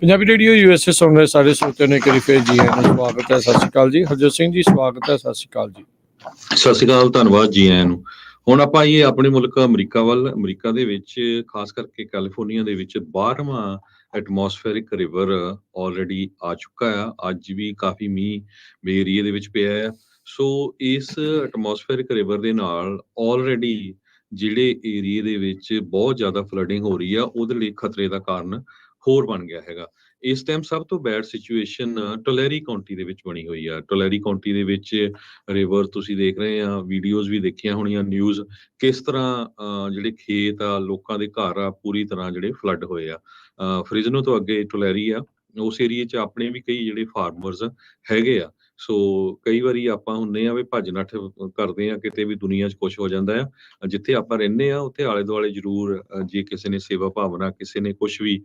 ਪੰਜਾਬੀ ਰੇਡੀਓ USA ਸੁਣ ਰਹੇ ਸਾਰੇ ਸਰੋਤਿਆਂ ਨੂੰ ਇੱਕ ਵਾਰੀ ਫਿਰ ਜੀ ਆਇਆਂ ਨੂੰ ਸਵਾਗਤ ਹੈ। ਸਤਿ ਸ਼੍ਰੀ ਅਕਾਲ ਜੀ। ਹਰਜੋਤ ਸਿੰਘ ਜੀ ਸਵਾਗਤ ਹੈ। ਸਤਿ ਸ਼੍ਰੀ ਅਕਾਲ ਜੀ। ਸਤਿ ਸ਼੍ਰੀ ਅਕਾਲ, ਧੰਨਵਾਦ ਜੀ ਆਇਆਂ ਨੂੰ। ਹੁਣ ਆਪਾਂ ਆਈਏ ਆਪਣੇ ਮੁਲਕ ਅਮਰੀਕਾ ਵੱਲ। ਅਮਰੀਕਾ ਦੇ ਵਿੱਚ ਖਾਸ ਕਰਕੇ ਕੈਲੀਫੋਰਨੀਆ ਦੇ ਵਿੱਚ 12ਵਾਂ ਐਟਮੋਸਫੇਰਿਕ ਰਿਵਰ ਆਲਰੇਡੀ ਆ ਚੁੱਕਾ ਆ। ਅੱਜ ਵੀ ਕਾਫੀ ਮੀਂਹ ਬੇ ਏਰੀਏ ਦੇ ਵਿੱਚ ਪਿਆ ਆ। ਸੋ ਇਸ ਐਟਮੋਸਫੇਰਿਕ ਰਿਵਰ ਦੇ ਨਾਲ ਆਲਰੇਡੀ ਜਿਹੜੇ ਏਰੀਏ ਦੇ ਵਿੱਚ ਬਹੁਤ ਜ਼ਿਆਦਾ ਫਲੱਡਿੰਗ ਹੋ ਰਹੀ ਆ, ਉਹਦੇ ਲਈ ਖਤਰੇ ਦਾ ਕਾਰਨ ਹੋਰ ਬਣ ਗਿਆ ਹੈਗਾ। ਇਸ ਟਾਈਮ ਸਭ ਤੋਂ ਬੈਡ ਸਿਚੁਏਸ਼ਨ ਟੋਲੇਰੀ ਕਾਉਂਟੀ ਦੇ ਵਿੱਚ ਬਣੀ ਹੋਈ ਆ। ਟੋਲੇਰੀ ਕਾਉਂਟੀ ਦੇ ਵਿੱਚ ਰਿਵਰ ਤੁਸੀਂ ਦੇਖ ਰਹੇ ਆ, ਵੀਡੀਓਜ਼ ਵੀ ਦੇਖੀਆਂ ਹੋਣੀਆਂ, ਨਿਊਜ਼ ਕਿਸ ਤਰ੍ਹਾਂ ਜਿਹੜੇ ਖੇਤ ਆ, ਲੋਕਾਂ ਦੇ ਘਰ ਆ, ਪੂਰੀ ਤਰ੍ਹਾਂ ਜਿਹੜੇ ਫਲੱਡ ਹੋਏ ਆ। ਫ੍ਰਿਜ਼ਨੋ ਤੋਂ ਅੱਗੇ ਟੋਲੇਰੀ ਆ, ਉਸ ਏਰੀਏ 'ਚ ਆਪਣੇ ਵੀ ਕਈ ਜਿਹੜੇ ਫਾਰਮਰਸ ਹੈਗੇ ਆ। ਸੋ ਕਈ ਵਾਰੀ ਆਪਾਂ ਹੁੰਨੇ ਆ ਵੀ ਭੱਜ ਨੱਠ ਕਰਦੇ ਆ, ਕਿਤੇ ਵੀ ਦੁਨੀਆ 'ਚ ਕੁਛ ਹੋ ਜਾਂਦਾ ਆ। ਜਿੱਥੇ ਆਪਾਂ ਰਹਿੰਦੇ ਆ ਉੱਥੇ ਆਲੇ ਦੁਆਲੇ ਜ਼ਰੂਰ ਜੇ ਕਿਸੇ ਨੇ ਸੇਵਾ ਭਾਵਨਾ, ਕਿਸੇ ਨੇ ਕੁਛ ਵੀ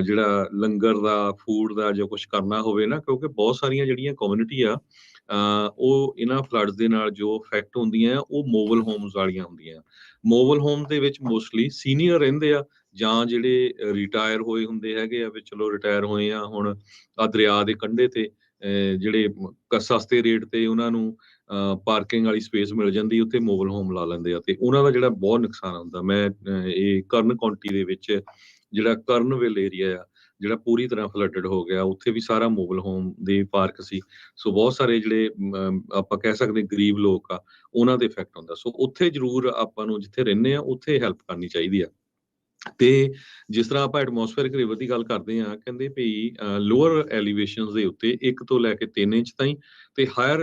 ਜਿਹੜਾ ਲੰਗਰ ਦਾ, ਫੂਡ ਦਾ ਜੋ ਕੁਛ ਕਰਨਾ ਹੋਵੇ ਨਾ, ਕਿਉਂਕਿ ਬਹੁਤ ਸਾਰੀਆਂ ਜਿਹੜੀਆਂ ਕਮਿਊਨਿਟੀ ਆ ਉਹ ਇਹਨਾਂ ਫਲੱਡਸ ਦੇ ਨਾਲ ਜੋ ਇਫੈਕਟ ਹੁੰਦੀਆਂ ਆ, ਉਹ ਮੋਬਲ ਹੋਮਸ ਵਾਲੀਆਂ ਹੁੰਦੀਆਂ। ਮੋਬਲ ਹੋਮ ਦੇ ਵਿੱਚ ਮੋਸਟਲੀ ਸੀਨੀਅਰ ਰਹਿੰਦੇ ਆ ਜਾਂ ਜਿਹੜੇ ਰਿਟਾਇਰ ਹੋਏ ਹੁੰਦੇ ਹੈਗੇ ਆ, ਵੀ ਚਲੋ ਰਿਟਾਇਰ ਹੋਏ ਆ, ਹੁਣ ਆ ਦਰਿਆ ਦੇ ਕੰਢੇ ਤੇ ਜਿਹੜੇ ਸਸਤੇ ਰੇਟ ਤੇ ਉਹਨਾਂ ਨੂੰ ਪਾਰਕਿੰਗ ਵਾਲੀ ਸਪੇਸ ਮਿਲ ਜਾਂਦੀ, ਉੱਥੇ ਮੋਬਲ ਹੋਮ ਲਾ ਲੈਂਦੇ ਆ ਤੇ ਉਹਨਾਂ ਦਾ ਜਿਹੜਾ ਬਹੁਤ ਨੁਕਸਾਨ ਹੁੰਦਾ। ਮੈਂ ਇਹ ਕਰਨ ਕਾਉਂਟੀ ਦੇ ਵਿੱਚ ਜਿਹੜਾ ਕਰਨਵਿਲ ਏਰੀਆ ਆ, ਜਿਹੜਾ ਪੂਰੀ ਤਰ੍ਹਾਂ ਫਲੱਡਡ ਹੋ ਗਿਆ। ਉੱਥੇ ਵੀ ਸਾਰਾ ਮੋਬਾਈਲ ਹੋਮ ਦੇ ਪਾਰਕ ਸੀ। ਸੋ ਬਹੁਤ ਸਾਰੇ ਜਿਹੜੇ ਆਪਾਂ ਕਹਿ ਸਕਦੇ ਗਰੀਬ ਲੋਕ ਆ, ਉਹਨਾਂ ਤੇ ਇਫੈਕਟ ਹੁੰਦਾ। ਸੋ ਉੱਥੇ ਜ਼ਰੂਰ ਆਪਾਂ ਨੂੰ ਜਿੱਥੇ ਰਹਿੰਦੇ ਆ ਉੱਥੇ ਹੈਲਪ ਕਰਨੀ ਚਾਹੀਦੀ ਆ। ਤੇ ਜਿਸ ਤਰ੍ਹਾਂ ਆਪਾਂ ਐਟਮੋਸਫੇਰਿਕ ਰਿਵਰ ਦੀ ਗੱਲ ਕਰਦੇ ਆ, ਕਹਿੰਦੇ ਵੀ ਲੋਅਰ ਐਲੀਵੇਸ਼ਨਸ ਦੇ ਉੱਤੇ 1 ਤੋਂ ਲੈ ਕੇ 3 ਇੰਚ ਤਾਈਂ, ਤੇ ਹਾਇਰ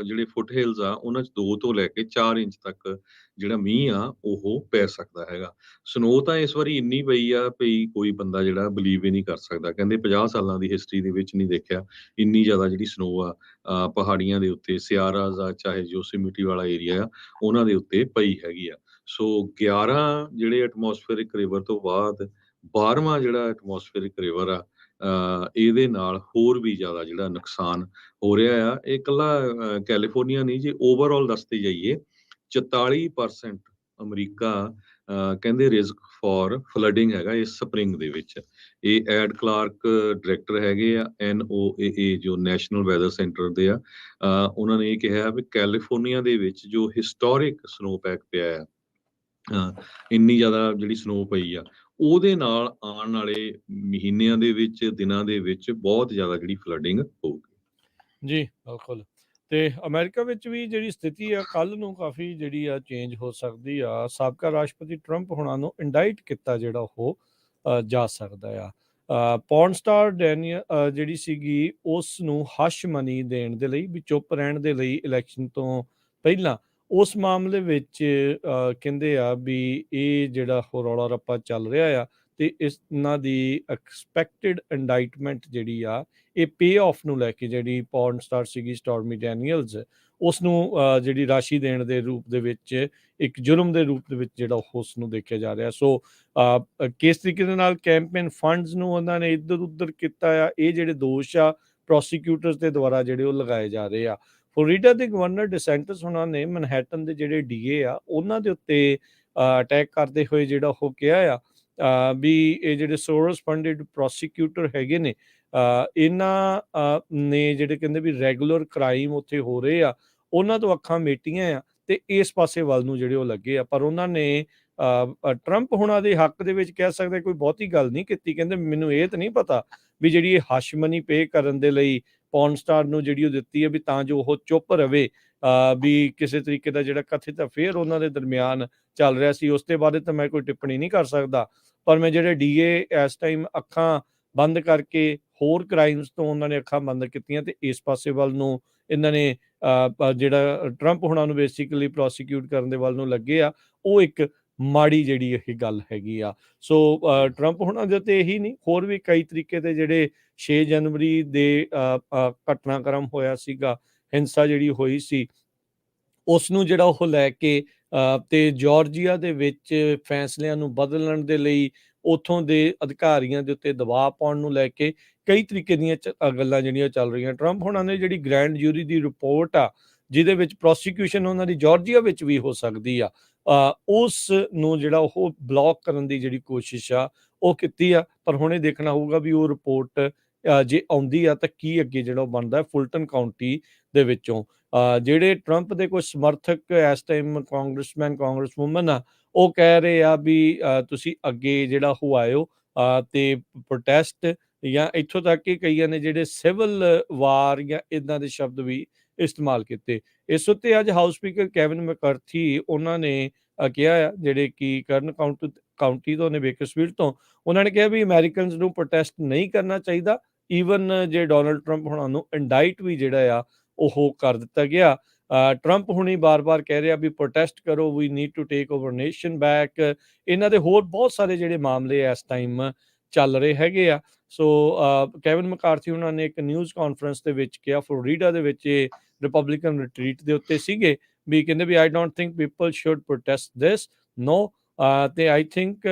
ਜਿਹੜੇ ਫੁੱਟ ਹਿਲਸ ਆ ਉਹਨਾਂ 'ਚ 2 ਤੋਂ ਲੈ ਕੇ 4 ਇੰਚ ਤੱਕ ਜਿਹੜਾ ਮੀਂਹ ਆ ਉਹ ਪੈ ਸਕਦਾ ਹੈਗਾ। ਸਨੋ ਤਾਂ ਇਸ ਵਾਰੀ ਇੰਨੀ ਪਈ ਆ ਵੀ ਕੋਈ ਬੰਦਾ ਜਿਹੜਾ ਬਿਲੀਵ ਹੀ ਨਹੀਂ ਕਰ ਸਕਦਾ। ਕਹਿੰਦੇ 50 ਸਾਲਾਂ ਦੀ ਹਿਸਟਰੀ ਦੇ ਵਿੱਚ ਨਹੀਂ ਦੇਖਿਆ ਇੰਨੀ ਜ਼ਿਆਦਾ ਜਿਹੜੀ ਸਨੋ ਆ ਪਹਾੜੀਆਂ ਦੇ ਉੱਤੇ, ਸਿਆਰਾਜ਼ ਆ ਚਾਹੇ ਯੋਸੇਮਿਟੀ ਵਾਲਾ ਏਰੀਆ ਆ, ਉਹਨਾਂ ਦੇ ਉੱਤੇ ਪਈ ਹੈਗੀ ਆ। ਸੋ 11 ਜਿਹੜੇ ਐਟਮੋਸਫੇਰਿਕ ਰਿਵਰ ਤੋਂ ਬਾਅਦ 12ਵਾਂ ਜਿਹੜਾ ਐਟਮੋਸਫੇਰਿਕ ਰਿਵਰ ਆ, ਇਹਦੇ ਨਾਲ ਹੋਰ ਵੀ ਜ਼ਿਆਦਾ ਜਿਹੜਾ ਨੁਕਸਾਨ ਹੋ ਰਿਹਾ ਆ। ਇਹ ਇਕੱਲਾ ਕੈਲੀਫੋਰਨੀਆ ਨਹੀਂ, ਜੇ ਓਵਰਆਲ ਦੱਸਦੇ ਜਾਈਏ 44% ਅਮਰੀਕਾ ਕਹਿੰਦੇ ਰਿਸਕ ਫॉर ਫਲੱਡਿੰਗ ਹੈਗਾ ਇਸ ਸਪਰਿੰਗ ਦੇ ਵਿੱਚ। ਇਹ ਐਡ ਕਲਾਰਕ ਡਾਇਰੈਕਟਰ ਹੈਗੇ ਆ NOAA ਜੋ ਨੈਸ਼ਨਲ ਵੈਦਰ ਸੈਂਟਰ ਦੇ ਆ। ਉਹਨਾਂ ਨੇ ਇਹ ਕਿਹਾ ਵੀ ਕੈਲੀਫੋਰਨੀਆ ਦੇ ਵਿੱਚ ਜੋ ਹਿਸਟੋਰਿਕ ਸਨੋ ਪੈਕ ਪਿਆ ਆ, ਇੰਨੀ ਜ਼ਿਆਦਾ ਜਿਹੜੀ ਸਨੋ ਪਈ ਆ, ਉਹਦੇ ਨਾਲ ਆਉਣ ਵਾਲੇ ਮਹੀਨਿਆਂ ਦੇ ਵਿੱਚ, ਦਿਨਾਂ ਦੇ ਵਿੱਚ ਬਹੁਤ ਜ਼ਿਆਦਾ ਜਿਹੜੀ ਫਲੱਡਿੰਗ ਹੋਊਗੀ। ਜੀ, ਬਿਲਕੁਲ। ਤੇ ਅਮਰੀਕਾ ਵਿੱਚ ਵੀ ਜਿਹੜੀ ਸਥਿਤੀ ਆ ਕੱਲ੍ਹ ਨੂੰ ਕਾਫੀ ਜਿਹੜੀ ਆ ਚੇਂਜ ਹੋ ਸਕਦੀ ਆ। ਸਾਬਕਾ ਰਾਸ਼ਟਰਪਤੀ ਟਰੰਪ ਹੁਣਾਂ ਨੂੰ ਇੰਡਾਈਟ ਕੀਤਾ ਜਿਹੜਾ ਉਹ ਜਾ ਸਕਦਾ ਆ। ਪੌਰਨ ਸਟਾਰ ਡੈਨੀਅਲ ਜਿਹੜੀ ਸੀਗੀ ਉਸ ਨੂੰ ਹਸ਼ ਮਨੀ ਦੇਣ ਦੇ ਲਈ, ਵੀ ਚੁੱਪ ਰਹਿਣ ਦੇ ਲਈ ਇਲੈਕਸ਼ਨ ਤੋਂ ਪਹਿਲਾਂ ਉਸ ਮਾਮਲੇ ਵਿੱਚ ਕਹਿੰਦੇ ਆ ਵੀ ਇਹ ਜਿਹੜਾ ਉਹ ਰੌਲਾ ਰੱਪਾ ਚੱਲ ਰਿਹਾ ਆ ਤੇ ਇਹਨਾਂ ਦੀ ਐਕਸਪੈਕਟਡ ਇੰਡਾਈਟਮੈਂਟ ਜਿਹੜੀ ਆ ਇਹ ਪੇ ਆਫ ਨੂੰ ਲੈ ਕੇ, ਜਿਹੜੀ ਪੌਰਨ ਸਟਾਰ ਸੀਗੀ ਸਟੋਰਮੀ ਡੈਨੀਅਲਸ, ਉਸ ਨੂੰ ਜਿਹੜੀ ਰਾਸ਼ੀ ਦੇਣ ਦੇ ਰੂਪ ਦੇ ਵਿੱਚ, ਇੱਕ ਜੁਰਮ ਦੇ ਰੂਪ ਦੇ ਵਿੱਚ ਜਿਹੜਾ ਉਸ ਨੂੰ ਦੇਖਿਆ ਜਾ ਰਿਹਾ। ਸੋ ਕਿਸ ਤਰੀਕੇ ਦੇ ਨਾਲ ਕੈਂਪੇਨ ਫੰਡਸ ਨੂੰ ਉਹਨਾਂ ਨੇ ਇੱਧਰ ਉੱਧਰ ਕੀਤਾ ਆ, ਇਹ ਜਿਹੜੇ ਦੋਸ਼ ਆ ਪ੍ਰੋਸੀਕਿਊਟਰਸ ਦੇ ਦੁਆਰਾ ਜਿਹੜੇ ਉਹ ਲਗਾਏ ਜਾ ਰਹੇ ਆ। ਫਲੋਰੀਡਾ ਦੇ ਗਵਰਨਰ ਡਿਸੈਂਟਸ ਉਹਨਾਂ ਨੇ ਮਨਹੈਟਨ ਦੇ ਜਿਹੜੇ DA ਆ ਉਹਨਾਂ ਦੇ ਉੱਤੇ ਅਟੈਕ ਕਰਦੇ ਹੋਏ ਜਿਹੜਾ ਉਹ ਕਿਹਾ ਆ ਵੀ ਇਹ ਜਿਹੜੇ ਸੋਰਸ ਫੰਡਡ ਪ੍ਰੋਸੀਕਿਊਟਰ ਹੈਗੇ ਨੇ, ਇਹਨਾਂ ਨੇ ਜਿਹੜੇ ਕਹਿੰਦੇ ਵੀ ਰੈਗੂਲਰ ਕ੍ਰਾਈਮ ਉੱਥੇ ਹੋ ਰਹੇ ਆ, ਉਹਨਾਂ ਤੋਂ ਅੱਖਾਂ ਮੇਟੀਆਂ ਆ ਤੇ ਇਸ ਪਾਸੇ ਵੱਲ ਨੂੰ ਜਿਹੜੇ ਉਹ ਲੱਗੇ ਆ। ਪਰ ਉਹਨਾਂ ਨੇ ਟਰੰਪ ਹੁਣਾਂ ਦੇ ਹੱਕ ਦੇ ਵਿੱਚ ਕਹਿ ਸਕਦੇ ਕੋਈ ਬਹੁਤੀ ਗੱਲ ਨਹੀਂ ਕੀਤੀ। ਕਹਿੰਦੇ ਮੈਨੂੰ ਇਹ ਤਾਂ ਨਹੀਂ ਪਤਾ ਵੀ ਜਿਹੜੀ ਇਹ ਹਸ਼ ਮਨੀ ਪੇ ਕਰਨ ਦੇ ਲਈ ਪੌਰਨ ਸਟਾਰ ਨੂੰ ਜਿਹੜੀ ਉਹ ਦਿੱਤੀ ਹੈ ਵੀ ਤਾਂ ਜੋ ਉਹ ਚੁੱਪ ਰਵੇ, ਵੀ ਕਿਸੇ ਤਰੀਕੇ ਦਾ ਜਿਹੜਾ ਕਥਿਤ ਅਫੇਅਰ ਉਹਨਾਂ ਦੇ ਦਰਮਿਆਨ ਚੱਲ ਰਿਹਾ ਸੀ, ਉਸ ਦੇ ਬਾਰੇ ਤਾਂ ਮੈਂ ਕੋਈ ਟਿੱਪਣੀ ਨਹੀਂ ਕਰ ਸਕਦਾ। ਪਰ ਮੈਂ ਜਿਹੜੇ DA ਇਸ ਟਾਈਮ ਅੱਖਾਂ ਬੰਦ ਕਰਕੇ ਹੋਰ ਕ੍ਰਾਈਮਸ ਤੋਂ ਉਹਨਾਂ ਨੇ ਅੱਖਾਂ ਬੰਦ ਕੀਤੀਆਂ ਤੇ ਇਸ ਪਾਸੇ ਵੱਲ ਨੂੰ ਇਹਨਾਂ ਨੇ ਜਿਹੜਾ ਟਰੰਪ ਹੁਣਾਂ ਨੂੰ ਬੇਸਿਕਲੀ ਪ੍ਰੋਸੀਕਿਊਟ ਕਰਨ ਦੇ ਵੱਲ ਨੂੰ ਲੱਗੇ ਆ, ਉਹ ਇੱਕ ਮਾੜੀ ਜਿਹੜੀ ਇਹ ਗੱਲ ਹੈਗੀ ਆ। ਸੋ ਟਰੰਪ ਹੁਣਾਂ ਦੇ ਉੱਤੇ ਇਹੀ ਨਹੀਂ, ਹੋਰ ਵੀ ਕਈ ਤਰੀਕੇ ਦੇ ਜਿਹੜੇ 6 ਜਨਵਰੀ ਦੇ ਘਟਨਾਕ੍ਰਮ ਹੋਇਆ ਸੀਗਾ, ਹਿੰਸਾ ਜਿਹੜੀ ਹੋਈ ਸੀ, ਉਸ ਨੂੰ ਜਿਹੜਾ ਉਹ ਲੈ ਕੇ ਤੇ ਜਾਰਜੀਆ ਦੇ ਵਿੱਚ ਫੈਸਲਿਆਂ ਨੂੰ ਬਦਲਣ ਦੇ ਲਈ ਉੱਥੋਂ ਦੇ ਅਧਿਕਾਰੀਆਂ ਦੇ ਉੱਤੇ ਦਬਾਅ ਪਾਉਣ ਨੂੰ ਲੈ ਕੇ ਕਈ ਤਰੀਕੇ ਦੀਆਂ ਗੱਲਾਂ ਜਿਹੜੀਆਂ ਚੱਲ ਰਹੀਆਂ। ਟਰੰਪ ਹੁਣਾਂ ਨੇ ਜਿਹੜੀ ਗ੍ਰੈਂਡ ਜੂਰੀ ਦੀ ਰਿਪੋਰਟ ਆ ਜਿਹਦੇ ਵਿੱਚ ਪ੍ਰੋਸੀਕਿਊਸ਼ਨ ਉਹਨਾਂ ਦੀ ਜਾਰਜੀਆ ਵਿੱਚ ਵੀ ਹੋ ਸਕਦੀ ਆ, ਉਸ ਨੂੰ ਜਿਹੜਾ ਉਹ ਬਲੌਕ ਕਰਨ ਦੀ ਜਿਹੜੀ ਕੋਸ਼ਿਸ਼ ਆ ਉਹ ਕੀਤੀ ਆ। ਪਰ ਹੁਣ ਇਹ ਦੇਖਣਾ ਹੋਊਗਾ ਵੀ ਉਹ ਰਿਪੋਰਟ ਜੇ ਆਉਂਦੀ ਆ ਤਾਂ ਕੀ ਅੱਗੇ ਜਿਹੜਾ ਉਹ ਬਣਦਾ ਫੁਲਟਨ ਕਾਉਂਟੀ ਦੇ ਵਿੱਚੋਂ। ਜਿਹੜੇ ਟਰੰਪ ਦੇ ਕੁਝ ਸਮਰਥਕ ਇਸ ਟਾਈਮ ਕਾਂਗਰਸਮੈਨ ਕਾਂਗਰਸਵੂਮਨ ਆ, ਉਹ ਕਹਿ ਰਹੇ ਆ ਵੀ ਤੁਸੀਂ ਅੱਗੇ ਜਿਹੜਾ ਉਹ ਆਇਓ ਤੇ ਪ੍ਰੋਟੈਸਟ, ਜਾਂ ਇੱਥੋਂ ਤੱਕ ਕਿ ਕਈਆਂ ਨੇ ਜਿਹੜੇ ਸਿਵਲ ਵਾਰ ਜਾਂ ਇਦਾਂ ਦੇ ਸ਼ਬਦ ਵੀ ਇਸਤੇਮਾਲ ਕੀਤੇ। ਇਸ ਉੱਤੇ ਅੱਜ ਹਾਊਸ ਸਪੀਕਰ ਕੈਵਿਨ ਮੈਕਕਾਰਥੀ ਉਹਨਾਂ ਨੇ ਕਿਹਾ ਆ, ਜਿਹੜੇ ਕਿ ਕਰਨ ਕਾਉਂਟੀ ਤੋਂ ਨੇ, ਬੇਕਰਸਫੀਲਡ ਤੋਂ, ਉਹਨਾਂ ਨੇ ਕਿਹਾ ਵੀ ਅਮਰੀਕਨਸ ਨੂੰ ਪ੍ਰੋਟੈਸਟ ਨਹੀਂ ਕਰਨਾ ਚਾਹੀਦਾ। ਈਵਨ ਜੇ ਡੋਨਲਡ ਟਰੰਪ ਹੁਣਾਂ ਨੂੰ ਇੰਡਾਈਟ ਵੀ ਜਿਹੜਾ ਆ ਉਹ ਕਰ ਦਿੱਤਾ ਗਿਆ। ਟਰੰਪ ਹੁਣੀ ਬਾਰ-ਬਾਰ ਕਹਿ ਰਿਹਾ ਵੀ ਪ੍ਰੋਟੈਸਟ ਕਰੋ, we need to take over nation back. ਇਹਨਾਂ ਦੇ ਹੋਰ ਬਹੁਤ ਸਾਰੇ ਜਿਹੜੇ ਮਾਮਲੇ ਇਸ ਟਾਈਮ ਚੱਲ ਰਹੇ ਹੈਗੇ ਆ। ਸੋ ਕੈਵਿਨ ਮੈਕਾਰਥੀ ਉਹਨਾਂ ਨੇ ਇੱਕ ਨਿਊਜ਼ ਕਾਨਫਰੰਸ ਦੇ ਵਿੱਚ ਕਿਹਾ, ਫਲੋਰੀਡਾ ਦੇ ਵਿੱਚ ਰਿਪਬਲਿਕਨ ਰਿਟਰੀਟ ਦੇ ਉੱਤੇ ਸੀਗੇ, ਵੀ ਕਹਿੰਦੇ ਵੀ I don't think people should protest this, no. ਤੇ I think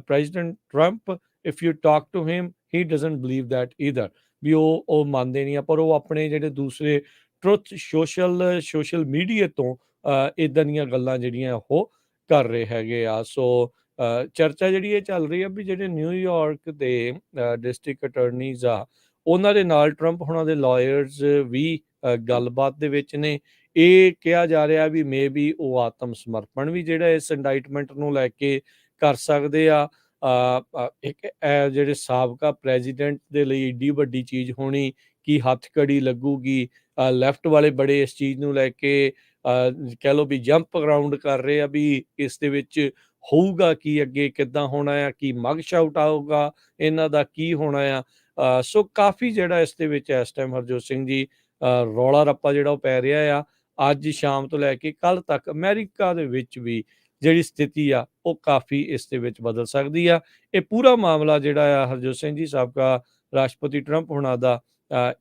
President Trump, if you talk to him, he doesn't believe that either, ਵੀ ਉਹ ਮੰਨਦੇ ਨਹੀਂ ਆ। ਪਰ ਉਹ ਆਪਣੇ ਜਿਹੜੇ ਦੂਸਰੇ ਟਰੁੱਥ ਸੋਸ਼ਲ ਮੀਡੀਆ ਤੋਂ ਇਦਾਂ ਦੀਆਂ ਗੱਲਾਂ ਜਿਹੜੀਆਂ ਉਹ ਕਰ ਰਹੇ ਹੈਗੇ ਆ। ਸੋ ਚਰਚਾ ਜਿਹੜੀ ਇਹ ਚੱਲ ਰਹੀ ਆ ਵੀ ਜਿਹੜੇ ਨਿਊਯਾਰਕ ਦੇ ਡਿਸਟ੍ਰਿਕਟ ਅਟਰਨੀਜ਼ ਆ, ਉਹਨਾਂ ਦੇ ਨਾਲ ਟਰੰਪ ਹੁਣਾਂ ਦੇ ਲਾਇਰਸ ਵੀ ਗੱਲਬਾਤ ਦੇ ਵਿੱਚ ਨੇ। ਇਹ ਕਿਹਾ ਜਾ ਰਿਹਾ ਵੀ ਮੇ ਬੀ ਉਹ ਆਤਮ ਸਮਰਪਣ ਵੀ ਜਿਹੜਾ ਇਸ ਇੰਡਾਈਟਮੈਂਟ ਨੂੰ ਲੈ ਕੇ ਕਰ ਸਕਦੇ ਆ। ਇੱਕ ਜਿਹੜੇ ਸਾਬਕਾ ਪ੍ਰੈਜ਼ੀਡੈਂਟ ਦੇ ਲਈ ਏਡੀ ਵੱਡੀ ਚੀਜ਼ ਹੋਣੀ ਕਿ ਹੱਥ ਕੜੀ ਲੱਗੂਗੀ। ਲੈਫਟ ਵਾਲੇ ਬੜੇ ਇਸ ਚੀਜ਼ ਨੂੰ ਲੈ ਕੇ ਕਹਿ ਲਓ ਵੀ ਜੰਪ ਅਰਾਊਂਡ ਕਰ ਰਹੇ ਆ ਵੀ ਇਸ ਦੇ ਵਿੱਚ ਹੋਊਗਾ ਕੀ, ਅੱਗੇ ਕਿੱਦਾਂ ਹੋਣਾ ਆ, ਕੀ ਮਗ ਸ਼ਾਊਟ ਆਊਗਾ, ਇਹਨਾਂ ਦਾ ਕੀ ਹੋਣਾ ਆ। ਸੋ ਕਾਫੀ ਜਿਹੜਾ ਇਸ ਦੇ ਵਿੱਚ ਇਸ ਟਾਈਮ ਹਰਜੋਤ ਸਿੰਘ ਜੀ ਰੌਲਾ ਰੱਪਾ ਜਿਹੜਾ ਉਹ ਪੈ ਰਿਹਾ ਆ। ਅੱਜ ਸ਼ਾਮ ਤੋਂ ਲੈ ਕੇ ਕੱਲ੍ਹ ਤੱਕ ਅਮਰੀਕਾ ਦੇ ਵਿੱਚ ਵੀ ਜਿਹੜੀ ਸਥਿਤੀ ਆ ਉਹ ਕਾਫੀ ਇਸ ਦੇ ਵਿੱਚ ਬਦਲ ਸਕਦੀ ਆ। ਇਹ ਪੂਰਾ ਮਾਮਲਾ ਜਿਹੜਾ ਆ ਹਰਜੋਤ ਸਿੰਘ ਜੀ ਸਾਬਕਾ ਰਾਸ਼ਟਰਪਤੀ ਟਰੰਪ ਹੋਣਾ ਦਾ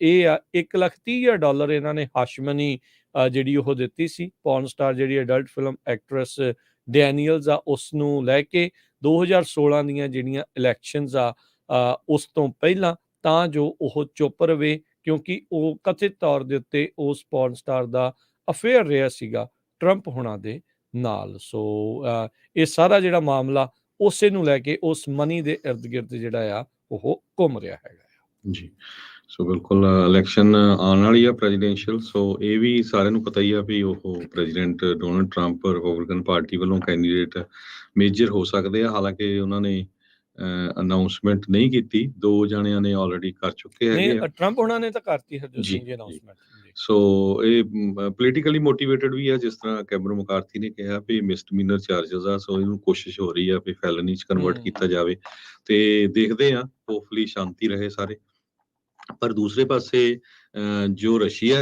ਇਹ ਆ $1,30,000 ਇਹਨਾਂ ਨੇ ਹਾਸ਼ਮਨੀ ਜਿਹੜੀ ਉਹ ਦਿੱਤੀ ਸੀ ਪੌਰਨ ਸਟਾਰ ਜਿਹੜੀ ਅਡਲਟ ਫਿਲਮ ਐਕਟਰੈਸ ਡੈਨੀਅਲਸ ਆ ਉਸ ਨੂੰ ਲੈ ਕੇ 2016 ਦੀਆਂ ਜਿਹੜੀਆਂ ਇਲੈਕਸ਼ਨਸ ਆ ਉਸ ਤੋਂ ਪਹਿਲਾਂ, ਤਾਂ ਜੋ ਉਹ ਚੁੱਪ ਰਵੇ ਕਿਉਂਕਿ ਉਹ ਕਥਿਤ ਤੌਰ ਦੇ ਉੱਤੇ ਉਸ ਪੌਰਨ ਸਟਾਰ ਦਾ ਅਫੇਅਰ ਰਿਹਾ ਸੀਗਾ ਟਰੰਪ ਹੋਣਾ ਦੇ ਨਾਲ। ਸੋ ਇਹ ਸਾਰਾ ਜਿਹੜਾ ਮਾਮਲਾ ਉਸੇ ਨੂੰ ਲੈ ਕੇ ਉਸ ਮਨੀ ਦੇ ਇਰਦ ਗਿਰਦ ਜਿਹੜਾ ਆ ਉਹ ਘੁੰਮ ਰਿਹਾ ਹੈਗਾ ਜੀ। ਸੋ ਬਿਲਕੁਲ ਇਲੈਕਸ਼ਨ ਆਉਣ ਵਾਲੀ ਆ ਪ੍ਰੈਜ਼ੀਡੈਂਸ਼ੀਅਲ, ਸੋ ਇਹ ਵੀ ਸਾਰਿਆਂ ਨੂੰ ਪਤਾ ਹੀ ਆ ਵੀ ਉਹ president Donald Trump Republican party ਵੱਲੋਂ ਕੈਂਡੀਡੇਟ ਮੇਜਰ ਹੋ ਸਕਦੇ ਆ। ਹਾਲਾਂਕਿ ਉਹਨਾਂ ਨੇ ਅਨਾਉਂਸਮੈਂਟ ਨਹੀਂ ਕੀਤੀ, 2 ਜਣਿਆਂ ਨੇ ਆਲਰੇਡੀ ਕਰ ਚੁੱਕੇ ਹੈਗੇ ਆ। ਨਹੀਂ, ਟਰੰਪ ਉਹਨਾਂ ਨੇ ਤਾਂ ਕਰਤੀ ਹਰਜੋਤ ਜੀ, ਸਿੰਘ ਜੀ ਜੀ। ਅਨਾਉਂਸਮੈਂਟ। ਸੋ ਇਹ ਪੋਲੀਟੀਕਲੀ ਮੋਟੀਵੇਟਡ ਵੀ ਆ, ਜਿਸ ਤਰ੍ਹਾਂ ਕੈਮਰਨ ਮਕਾਰਥੀ ਨੇ ਕਿਹਾ ਵੀ ਮਿਸਡਮੀਨਰ ਚਾਰजेस ਆ, ਸੋ ਇਹਨੂੰ ਕੋਸ਼ਿਸ਼ ਹੋ ਰਹੀ ਆ ਵੀ ਫੈਲਨੀ 'ਚ ਕਨਵਰਟ ਕੀਤਾ ਜਾਵੇ ਤੇ ਦੇਖਦੇ ਆ, ਹੋਪਫੁਲੀ ਸ਼ਾਂਤੀ ਰਹੇ ਸਾਰੇ। ਪਰ ਦੂਸਰੇ ਪਾਸੇ ਜੋ ਰਸ਼ੀਆ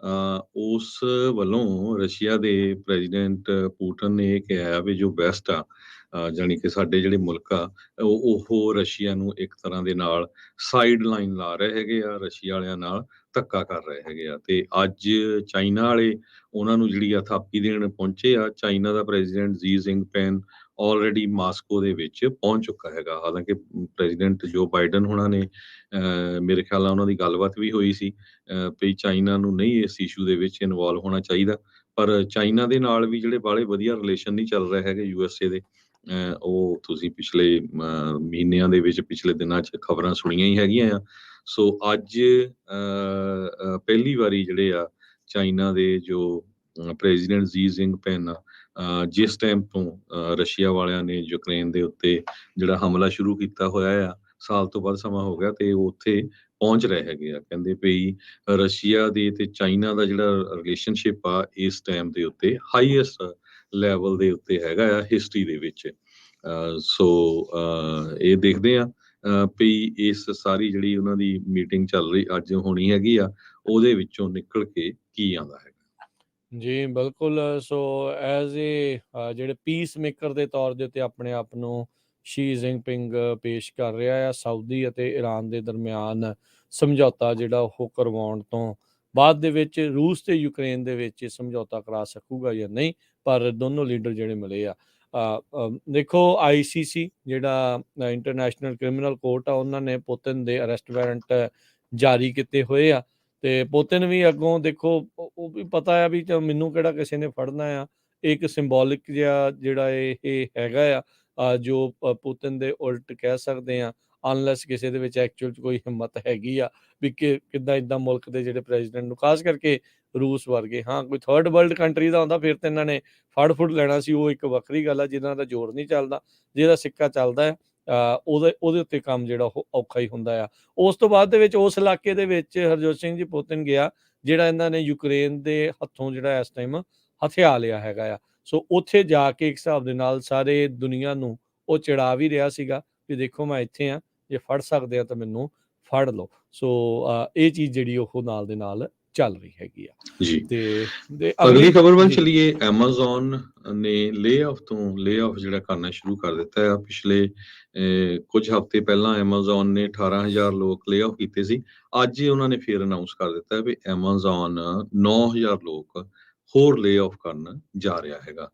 ਆ ਉਸ ਵੱਲੋਂ ਰਸ਼ੀਆ ਦੇ ਪ੍ਰੈਜ਼ੀਡੈਂਟ ਪੁਟਿਨ ਨੇ ਇਹ ਕਿਹਾ ਵੀ ਜੋ ਵੈਸਟ ਆ ਜਾਣੀ ਕਿ ਸਾਡੇ ਜਿਹੜੇ ਮੁਲਕ ਆ ਉਹ ਰਸ਼ੀਆ ਨੂੰ ਇੱਕ ਤਰ੍ਹਾਂ ਦੇ ਨਾਲ ਸਾਈਡ ਲਾਈਨ ਲਾ ਰਹੇ ਹੈਗੇ ਆ, ਰਸ਼ੀਆ ਵਾਲਿਆਂ ਨਾਲ ਧੱਕਾ ਕਰ ਰਹੇ ਹੈਗੇ ਆ। ਤੇ ਅੱਜ ਚਾਈਨਾ ਵਾਲੇ ਉਹਨਾਂ ਨੂੰ ਜਿਹੜੀ ਆ ਥਾਪੀ ਦੇਣ ਪਹੁੰਚੇ ਆ। ਚਾਈਨਾ ਦਾ ਪ੍ਰੈਜ਼ੀਡੈਂਟ ਜੀ ਜਿੰਗਪਿੰਗ ਆਲਰੇਡੀ ਮਾਸਕੋ ਦੇ ਵਿੱਚ ਪਹੁੰਚ ਚੁੱਕਾ ਹੈਗਾ। ਹਾਲਾਂਕਿ ਪ੍ਰੈਜ਼ੀਡੈਂਟ ਜੋ ਬਾਈਡਨ ਹੋਣਾ ਨੇ ਮੇਰੇ ਖਿਆਲ ਨਾਲ ਉਹਨਾਂ ਦੀ ਗੱਲਬਾਤ ਵੀ ਹੋਈ ਸੀ ਵੀ ਚਾਈਨਾ ਨੂੰ ਨਹੀਂ ਇਸ ਇਸ਼ੂ ਦੇ ਵਿੱਚ ਇਨਵੋਲਵ ਹੋਣਾ ਚਾਹੀਦਾ, ਪਰ ਚਾਈਨਾ ਦੇ ਨਾਲ ਵੀ ਜਿਹੜੇ ਬਾਹਲੇ ਵਧੀਆ ਰਿਲੇਸ਼ਨ ਨਹੀਂ ਚੱਲ ਰਹੇ ਹੈਗੇ USA ਦੇ। ਉਹ ਤੁਸੀਂ ਪਿਛਲੇ ਮਹੀਨਿਆਂ ਦੇ ਵਿੱਚ, ਪਿਛਲੇ ਦਿਨਾਂ 'ਚ ਖਬਰਾਂ ਸੁਣੀਆਂ ਹੀ ਹੈਗੀਆਂ ਆ। ਸੋ ਅੱਜ ਪਹਿਲੀ ਵਾਰੀ ਜਿਹੜੇ ਆ ਚਾਈਨਾ ਦੇ ਜੋ ਪ੍ਰੈਜ਼ੀਡੈਂਟ ਜੀ ਜਿੰਗਪਿੰਗ ਜਿਸ ਟਾਈਮ ਤੋਂ ਰਸ਼ੀਆ ਵਾਲਿਆਂ ਨੇ ਯੂਕਰੇਨ ਦੇ ਉੱਤੇ ਜਿਹੜਾ ਹਮਲਾ ਸ਼ੁਰੂ ਕੀਤਾ ਹੋਇਆ ਆ, ਸਾਲ ਤੋਂ ਵੱਧ ਸਮਾਂ ਹੋ ਗਿਆ, ਤੇ ਉਹ ਉੱਥੇ ਪਹੁੰਚ ਰਹੇ ਹੈਗੇ ਆ। ਕਹਿੰਦੇ ਵੀ ਰਸ਼ੀਆ ਦੇ ਤੇ ਚਾਈਨਾ ਦਾ ਜਿਹੜਾ ਰਿਲੇਸ਼ਨਸ਼ਿਪ ਆ ਇਸ ਟਾਈਮ ਦੇ ਉੱਤੇ ਹਾਈਐਸਟ ਲੈਵਲ ਦੇ ਉੱਤੇ ਹੈਗਾ ਆ ਹਿਸਟਰੀ ਦੇ ਵਿੱਚ। ਸੋ ਇਹ ਦੇਖਦੇ ਆ ਵੀ ਇਸ ਸਾਰੀ ਜਿਹੜੀ ਉਹਨਾਂ ਦੀ ਮੀਟਿੰਗ ਚੱਲ ਰਹੀ ਅੱਜ ਹੋਣੀ ਹੈਗੀ ਆ, ਉਹਦੇ ਵਿੱਚੋਂ ਨਿਕਲ ਕੇ ਕੀ ਆਉਂਦਾ ਹੈਗਾ। ਜੀ ਬਿਲਕੁਲ। ਸੋ ਐਜ਼ ਏ ਜਿਹੜੇ ਪੀਸ ਮੇਕਰ ਦੇ ਤੌਰ ਦੇ ਉੱਤੇ ਆਪਣੇ ਆਪ ਨੂੰ ਸ਼ੀ ਜਿੰਗਪਿੰਗ ਪੇਸ਼ ਕਰ ਰਿਹਾ ਆ। ਸਾਊਦੀ ਅਤੇ ਈਰਾਨ ਦੇ ਦਰਮਿਆਨ ਸਮਝੌਤਾ ਜਿਹੜਾ ਉਹ ਕਰਵਾਉਣ ਤੋਂ ਬਾਅਦ ਦੇ ਵਿੱਚ ਰੂਸ ਤੇ ਯੂਕਰੇਨ ਦੇ ਵਿੱਚ ਸਮਝੌਤਾ ਕਰਾ ਸਕੂਗਾ ਜਾਂ ਨਹੀਂ, ਪਰ ਦੋਨੋਂ ਲੀਡਰ ਜਿਹੜੇ ਮਿਲੇ ਆ ਦੇਖੋ ICC ਜਿਹੜਾ ਇੰਟਰਨੈਸ਼ਨਲ ਕ੍ਰਿਮੀਨਲ ਕੋਰਟ ਆ, ਉਹਨਾਂ ਨੇ ਪੁਤਿਨ ਦੇ ਅਰੈਸਟ ਵਾਰੰਟ ਜਾਰੀ ਕੀਤੇ ਹੋਏ ਆ। ਤੇ ਪੁਤਿਨ ਵੀ ਅੱਗੋਂ ਦੇਖੋ ਉਹ ਵੀ ਪਤਾ ਆ ਵੀ ਮੈਨੂੰ ਕਿਹੜਾ ਕਿਸੇ ਨੇ ਫੜਨਾ ਆ। ਇੱਕ ਸਿੰਬੋਲਿਕ ਜਿਹਾ ਜਿਹੜਾ ਇਹ ਹੈਗਾ ਆ ਜੋ ਪੁਤਿਨ ਦੇ ਉਲਟ ਕਹਿ ਸਕਦੇ ਆ, ਅਨਲੈਸ ਕਿਸੇ ਦੇ ਵਿੱਚ ਐਕਚੁਅਲ 'ਚ ਕੋਈ ਹਿੰਮਤ ਹੈਗੀ ਆ ਵੀ ਕਿੱਦਾਂ ਇੱਦਾਂ ਮੁਲਕ ਦੇ ਜਿਹੜੇ ਪ੍ਰੈਜ਼ੀਡੈਂਟ ਨੂੰ, ਖਾਸ ਕਰਕੇ ਰੂਸ ਵਰਗੇ, ਹਾਂ ਕੋਈ ਥਰਡ ਵਰਲਡ ਕੰਟਰੀ ਦਾ ਹੁੰਦਾ ਫਿਰ ਤਾਂ ਇਹਨਾਂ ਨੇ ਫੜ ਲੈਣਾ ਸੀ, ਉਹ ਇੱਕ ਵੱਖਰੀ ਗੱਲ ਆ। ਜਿਹਨਾਂ ਦਾ ਜ਼ੋਰ ਨਹੀਂ ਚੱਲਦਾ, ਜਿਹਦਾ ਸਿੱਕਾ ਚੱਲਦਾ ਹੈ ਉਹਦੇ ਉੱਤੇ ਕੰਮ ਜਿਹੜਾ ਉਹ ਔਖਾ ਹੀ ਹੁੰਦਾ ਆ। ਉਸ ਤੋਂ ਬਾਅਦ ਦੇ ਵਿੱਚ ਉਸ ਇਲਾਕੇ ਦੇ ਵਿੱਚ ਹਰਜੋਤ ਸਿੰਘ ਜੀ ਪੁਤਿਨ ਗਿਆ ਜਿਹੜਾ ਇਹਨਾਂ ਨੇ ਯੂਕਰੇਨ ਦੇ ਹੱਥੋਂ ਜਿਹੜਾ ਇਸ ਟਾਈਮ ਹਥਿਆ ਲਿਆ ਹੈਗਾ ਆ। ਸੋ ਉੱਥੇ ਜਾ ਕੇ ਇੱਕ ਹਿਸਾਬ ਦੇ ਨਾਲ ਸਾਰੇ ਦੁਨੀਆ ਨੂੰ ਉਹ ਚਿੜਾ ਵੀ ਰਿਹਾ ਸੀਗਾ ਵੀ ਦੇਖੋ ਮੈਂ ਇੱਥੇ ਆ, ਜੇ ਫੜ ਸਕਦੇ ਆ ਤਾਂ ਮੈਨੂੰ ਫੜ ਲਓ। ਸੋ ਇਹ ਚੀਜ਼ ਜਿਹੜੀ ਉਹ ਨਾਲ ਦੇ ਨਾਲ ਚੱਲ ਰਹੀ ਹੈਗੀ ਆ ਜੀ। ਤੇ ਅਗਲੀ ਖਬਰ ਵੱਲ ਚਲੀਏ। Amazon ਨੇ ਲੇਆਫ ਜਿਹੜਾ ਕਰਨਾ ਸ਼ੁਰੂ ਕਰ ਦਿੱਤਾ ਹੈ। ਪਿਛਲੇ ਕੁਝ ਹਫ਼ਤੇ ਪਹਿਲਾਂ Amazon ਨੇ 18,000 ਲੋਕ ਲੇਆਫ ਕੀਤੇ ਸੀ। ਅੱਜ ਉਹਨਾਂ ਨੇ ਫਿਰ ਅਨਾਉਂਸ ਕਰ ਦਿੱਤਾ ਵੀ Amazon 9,000 ਲੋਕ ਹੋਰ ਲੇਆਫ ਕਰਨ ਜਾ ਰਿਹਾ ਹੈਗਾ।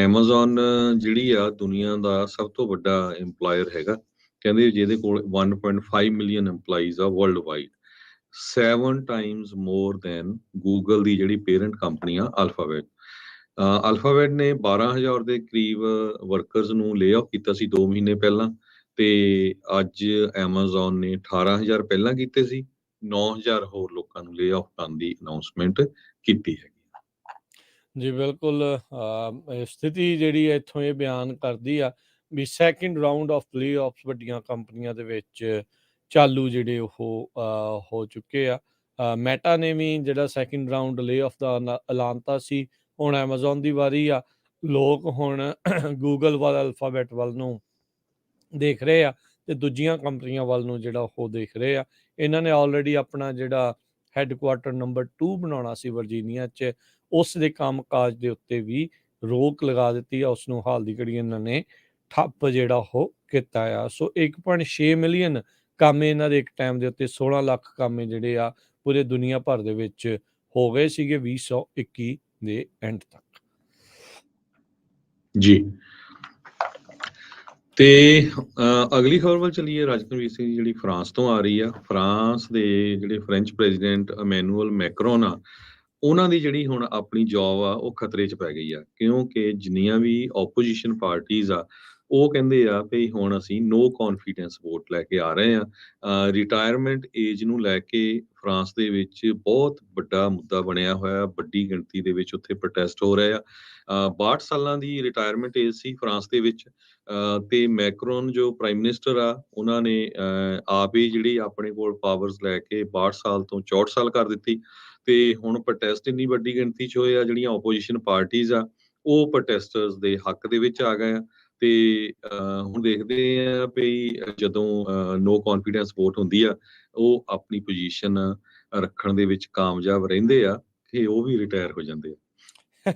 Amazon ਜਿਹੜੀ ਆ ਦੁਨੀਆ ਦਾ ਸਭ ਤੋਂ ਵੱਡਾ ਇੰਪਲਾਇਰ ਹੈਗਾ। ਕਹਿੰਦੇ ਜਿਹਦੇ ਕੋਲ 1.5 ਮਿਲੀਅਨ EMPLOYEES ਆ world wide, 7 times more than Google ਦੀ ਜਿਹੜੀ ਪੇਰੈਂਟ ਕੰਪਨੀ ਆ ਅਲਫਾਬੈਟ। ਅਲਫਾਬੈਟ ਨੇ 12,000 ਦੇ ਕਰੀਬ ਵਰਕਰਸ ਨੂੰ ਲੇ ਆਫ ਕੀਤਾ ਸੀ 2 ਮਹੀਨੇ ਪਹਿਲਾਂ, ਤੇ ਅੱਜ Amazon ਨੇ 18,000 ਪਹਿਲਾਂ ਕੀਤੇ ਸੀ, 9,000 ਹੋਰ ਲੋਕਾਂ ਨੂੰ ਲੇ ਆਫ ਕਰਨ ਦੀ ਅਨਾਉਂਸਮੈਂਟ ਕੀਤੀ ਹੈ। ਜੀ ਬਿਲਕੁਲ। ਸਥਿਤੀ ਜਿਹੜੀ ਇੱਥੋਂ ਇਹ ਬਿਆਨ ਕਰਦੀ ਆ ਵੀ ਸੈਕਿੰਡ ਰਾਊਂਡ ਆਫ ਪਲੇਆਫਸ ਵੱਡੀਆਂ ਕੰਪਨੀਆਂ ਦੇ ਵਿੱਚ ਚਾਲੂ ਜਿਹੜੇ ਉਹ ਹੋ ਚੁੱਕੇ ਆ। ਮੈਟਾ ਨੇ ਵੀ ਜਿਹੜਾ ਸੈਕਿੰਡ ਰਾਊਂਡ ਲੇਆਫ ਦਾ ਐਲਾਨਤਾ ਸੀ। ਹੁਣ ਐਮਾਜ਼ੋਨ ਦੀ ਵਾਰੀ ਆ। ਲੋਕ ਹੁਣ ਗੂਗਲ ਵੱਲ, ਅਲਫਾਬੈਟ ਵੱਲ ਨੂੰ ਦੇਖ ਰਹੇ ਆ ਤੇ ਦੂਜੀਆਂ ਕੰਪਨੀਆਂ ਵੱਲ ਨੂੰ ਜਿਹੜਾ ਉਹ ਦੇਖ ਰਹੇ ਆ। ਇਹਨਾਂ ਨੇ ਆਲਰੇਡੀ ਆਪਣਾ ਜਿਹੜਾ ਹੈੱਡਕੁਆਟਰ ਨੰਬਰ 2 ਬਣਾਉਣਾ ਸੀ ਵਰਜੀਨੀਆ 'ਚ, ਉਸ ਦੇ ਕੰਮਕਾਜ ਦੇ ਉੱਤੇ ਵੀ ਰੋਕ ਲਗਾ ਦਿੱਤੀ ਆ। ਉਸ ਨੂੰ ਹਾਲ ਦੀ ਘੜੀ ਇਹਨਾਂ ਨੇ ਠੱਪ ਜਿਹੜਾ ਉਹ ਕੀਤਾ ਆ। ਸੋ 1.6 ਮਿਲੀਅਨ ਕਾਮੇ ਇਹਨਾਂ ਦੇ ਇੱਕ ਟਾਈਮ ਦੇ ਉੱਤੇ 16 ਲੱਖ ਕਾਮੇ ਜਿਹੜੇ ਆ ਪੂਰੇ ਦੁਨੀਆ ਭਰ ਦੇ ਵਿੱਚ ਹੋ ਗਏ ਸੀਗੇ 2021 ਦੇ ਐਂਡ ਤੱਕ। ਜੀ ਤੇ ਅਗਲੀ ਖਬਰ ਵੱਲ ਚੱਲੀਏ। ਰਾਜਕੁਲਵੀਰ ਸਿੰਘ ਜੀ, ਜਿਹੜੀ ਫਰਾਂਸ ਤੋਂ ਆ ਰਹੀ ਆ। ਫਰਾਂਸ ਦੇ ਜਿਹੜੇ ਫ੍ਰੈਂਚ ਪ੍ਰੈਜ਼ੀਡੈਂਟ ਇਮੈਨੂਅਲ ਮੈਕਰੋਨ ਆ, ਉਹਨਾਂ ਦੀ ਜਿਹੜੀ ਹੁਣ ਆਪਣੀ ਜੌਬ ਆ ਉਹ ਖਤਰੇ 'ਚ ਪੈ ਗਈ ਆ, ਕਿਉਂਕਿ ਜਿੰਨੀਆਂ ਵੀ ਓਪੋਜੀਸ਼ਨ ਪਾਰਟੀਜ਼ ਆ ਉਹ ਕਹਿੰਦੇ ਆ ਵੀ ਹੁਣ ਅਸੀਂ ਨੋ ਕੌਨਫੀਡੈਂਸ ਵੋਟ ਲੈ ਕੇ ਆ ਰਹੇ ਆ। ਰਿਟਾਇਰਮੈਂਟ ਏਜ ਨੂੰ ਲੈ ਕੇ ਫਰਾਂਸ ਦੇ ਵਿੱਚ ਬਹੁਤ ਵੱਡਾ ਮੁੱਦਾ ਬਣਿਆ ਹੋਇਆ। ਵੱਡੀ ਗਿਣਤੀ ਦੇ ਵਿੱਚ ਉੱਥੇ ਪ੍ਰੋਟੈਸਟ ਹੋ ਰਹੇ ਆ। 62 ਸਾਲਾਂ ਦੀ ਰਿਟਾਇਰਮੈਂਟ ਏਜ ਸੀ ਫਰਾਂਸ ਦੇ ਵਿੱਚ। ਤੇ ਮੈਕਰੋਨ ਜੋ ਪ੍ਰਾਈਮ ਮਿਨਿਸਟਰ ਆ, ਉਹਨਾਂ ਨੇ ਆਪ ਹੀ ਜਿਹੜੀ ਆਪਣੇ ਕੋਲ ਪਾਵਰਸ ਲੈ ਕੇ 62 ਸਾਲ ਤੋਂ 64 ਸਾਲ ਕਰ ਦਿੱਤੀ। ਤੇ ਹੁਣ ਪ੍ਰੋਟੈਸਟ ਇੰਨੀ ਵੱਡੀ ਗਿਣਤੀ 'ਚ ਹੋਏ ਆ, ਜਿਹੜੀਆਂ ਓਪੋਜੀਸ਼ਨ ਪਾਰਟੀਜ਼ ਆ ਉਹ ਪ੍ਰੋਟੈਸਟਰਸ ਦੇ ਹੱਕ ਦੇ ਵਿੱਚ ਆ ਗਏ ਆ। ਤੇ ਹੁਣ ਦੇਖਦੇ ਆ ਵੀ ਜਦੋਂ ਨੋ ਕੌਨਫੀਡੈਂਸ ਵੋਟ ਹੁੰਦੀ ਆ, ਉਹ ਆਪਣੀ ਪੋਜੀਸ਼ਨ ਰੱਖਣ ਦੇ ਵਿੱਚ ਕਾਮਯਾਬ ਰਹਿੰਦੇ ਆ ਕਿ ਉਹ ਵੀ ਰਿਟਾਇਰ ਹੋ ਜਾਂਦੇ ਆ।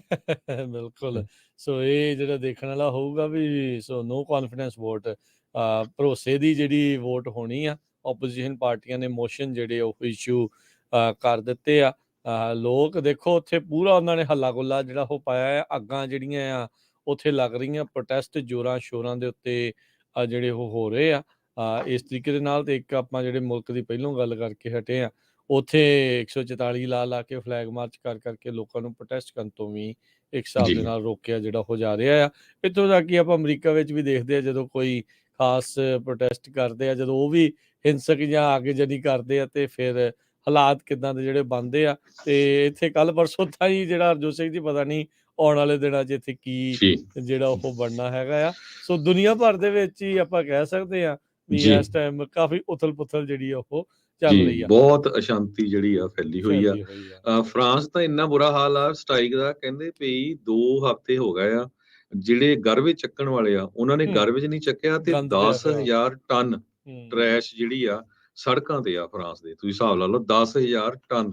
ਬਿਲਕੁਲ। ਸੋ ਇਹ ਜਿਹੜਾ ਦੇਖਣ ਵਾਲਾ ਹੋਊਗਾ ਵੀ ਸੋ ਨੋ ਕੌਨਫੀਡੈਂਸ ਵੋਟ, ਭਰੋਸੇ ਦੀ ਜਿਹੜੀ ਵੋਟ ਹੋਣੀ ਆ। ਓਪੋਜੀਸ਼ਨ ਪਾਰਟੀਆਂ ਨੇ ਮੋਸ਼ਨ ਜਿਹੜੇ ਉਹ ਇਸ਼ੂ ਕਰ ਦਿੱਤੇ ਆ। ਲੋਕ ਦੇਖੋ ਉੱਥੇ ਪੂਰਾ ਉਹਨਾਂ ਨੇ ਹੱਲਾ ਗੁੱਲਾ ਜਿਹੜਾ ਉਹ ਪਾਇਆ ਆ। ਅੱਗਾਂ ਜਿਹੜੀਆਂ ਆ ਉੱਥੇ ਲੱਗ ਰਹੀਆਂ, ਪ੍ਰੋਟੈਸਟ ਜ਼ੋਰਾਂ ਸ਼ੋਰਾਂ ਦੇ ਉੱਤੇ ਜਿਹੜੇ ਉਹ ਹੋ ਰਹੇ ਆ। ਇਸ ਤਰੀਕੇ ਦੇ ਨਾਲ। ਤੇ ਇੱਕ ਆਪਾਂ ਜਿਹੜੇ ਮੁਲਕ ਦੀ ਪਹਿਲੋਂ ਗੱਲ ਕਰਕੇ ਹਟੇ ਆ, ਉੱਥੇ 144 ਲਾ ਕੇ ਫਲੈਗ ਮਾਰਚ ਕਰਕੇ ਲੋਕਾਂ ਨੂੰ ਪ੍ਰੋਟੈਸਟ ਕਰਨ ਤੋਂ ਵੀ ਇੱਕ ਹਿਸਾਬ ਦੇ ਨਾਲ ਰੋਕਿਆ ਜਿਹੜਾ ਹੋ ਜਾ ਰਿਹਾ ਆ। ਇੱਥੋਂ ਤੱਕ ਕਿ ਆਪਾਂ ਅਮਰੀਕਾ ਵਿੱਚ ਵੀ ਦੇਖਦੇ ਆ, ਜਦੋਂ ਕੋਈ ਖਾਸ ਪ੍ਰੋਟੈਸਟ ਕਰਦੇ ਆ, ਜਦੋਂ ਉਹ ਵੀ ਹਿੰਸਕ ਜਾਂ ਆਗੇਜਨੀ ਕਰਦੇ ਆ ਤੇ ਫਿਰ ਹਾਲਾਤ ਕਿੱਦਾਂ ਦੇ ਜਿਹੜੇ ਬਣਦੇ ਆ। ਤੇ ਇੱਥੇ ਕੱਲ ਪਰਸੋਂ ਤਾਂ ਹੀ ਜਿਹੜਾ ਹਰਜੋਤ ਸਿੰਘ ਜੀ, ਪਤਾ ਨਹੀਂ ਆਉਣ ਵਾਲੇ ਦਿਨਾਂ 'ਚ ਇੱਥੇ ਕੀ ਜਿਹੜਾ ਉਹ ਬਣਨਾ ਹੈਗਾ ਆ। ਸੋ ਦੁਨੀਆ ਭਰ ਦੇ ਵਿੱਚ ਹੀ ਆਪਾਂ ਕਹਿ ਸਕਦੇ ਆ ਵੀ ਇਸ ਟਾਈਮ ਕਾਫੀ ਉਥਲ ਪੁਥਲ ਜਿਹੜੀ ਉਹ ਚੱਲ ਰਹੀ ਆ। ਬਹੁਤ ਅਸ਼ਾਂਤੀ ਜਿਹੜੀ ਆ ਫੈਲੀ ਹੋਈ ਆ। ਫਰਾਂਸ ਤਾਂ ਇੰਨਾ ਬੁਰਾ ਹਾਲ ਆ ਸਟ੍ਰਾਈਕ ਦਾ, ਕਹਿੰਦੇ ਵੀ 2 ਹਫ਼ਤੇ ਹੋ ਗਏ ਆ। ਜਿਹੜੇ ਗਾਰਬੇਜ ਚੱਕਣ ਵਾਲੇ ਆ, ਉਹਨਾਂ ਨੇ ਗਾਰਬੇਜ ਨਹੀਂ ਚੱਕਿਆ ਤੇ 10,000 ਟਨ ਟਰੈਸ਼ ਜਿਹੜੀ ਆ ਸੜਕਾਂ ਤੇ ਆ ਫਰਾਂਸ ਦੇ। ਤੁਸੀਂ ਹਿਸਾਬ ਲਾ ਲਓ 10,000 ਟਨ।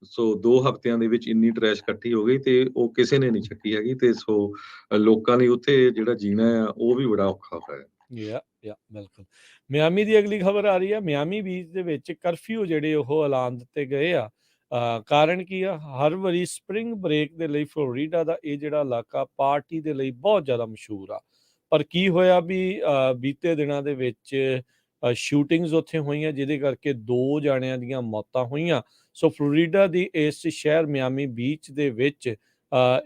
ਸੋ 2 ਹਫ਼ਤਿਆਂ ਦੇ ਵਿੱਚ ਇੰਨੀ ਟਰੈਸ਼ ਇਕੱਠੀ ਹੋ ਗਈ ਤੇ ਉਹ ਕਿਸੇ ਨੇ ਨਹੀਂ ਚੱਕੀ ਹੈਗੀ। ਤੇ ਸੋ ਲੋਕਾਂ ਲਈ ਉੱਥੇ ਜਿਹੜਾ ਜੀਣਾ ਆ ਉਹ ਵੀ ਬੜਾ ਔਖਾ ਹੋਇਆ। ਬਿਲਕੁਲ। ਮਿਆਮੀ ਦੀ ਅਗਲੀ ਖਬਰ ਆ ਰਹੀ ਆ। ਮਿਆਮੀ ਬੀਚ ਦੇ ਵਿੱਚ ਕਰਫਿਊ ਜਿਹੜੇ ਉਹ ਐਲਾਨ ਦਿੱਤੇ ਗਏ ਆ। ਕਾਰਨ ਕੀ ਆ? ਹਰ ਵਾਰੀ ਸਪਰਿੰਗ ਬ੍ਰੇਕ ਦੇ ਲਈ ਫਲੋਰੀਡਾ ਦਾ ਇਹ ਜਿਹੜਾ ਇਲਾਕਾ ਪਾਰਟੀ ਦੇ ਲਈ ਬਹੁਤ ਜ਼ਿਆਦਾ ਮਸ਼ਹੂਰ ਆ। ਪਰ ਕੀ ਹੋਇਆ ਵੀ ਬੀਤੇ ਦਿਨਾਂ ਦੇ ਵਿੱਚ ਸ਼ੂਟਿੰਗਸ ਉੱਥੇ ਹੋਈਆਂ, ਜਿਹਦੇ ਕਰਕੇ 2 ਜਾਣਿਆਂ ਦੀਆਂ ਮੌਤਾਂ ਹੋਈਆਂ। ਸੋ ਫਲੋਰੀਡਾ ਦੀ ਇਸ ਸ਼ਹਿਰ ਮਿਆਮੀ ਬੀਚ ਦੇ ਵਿੱਚ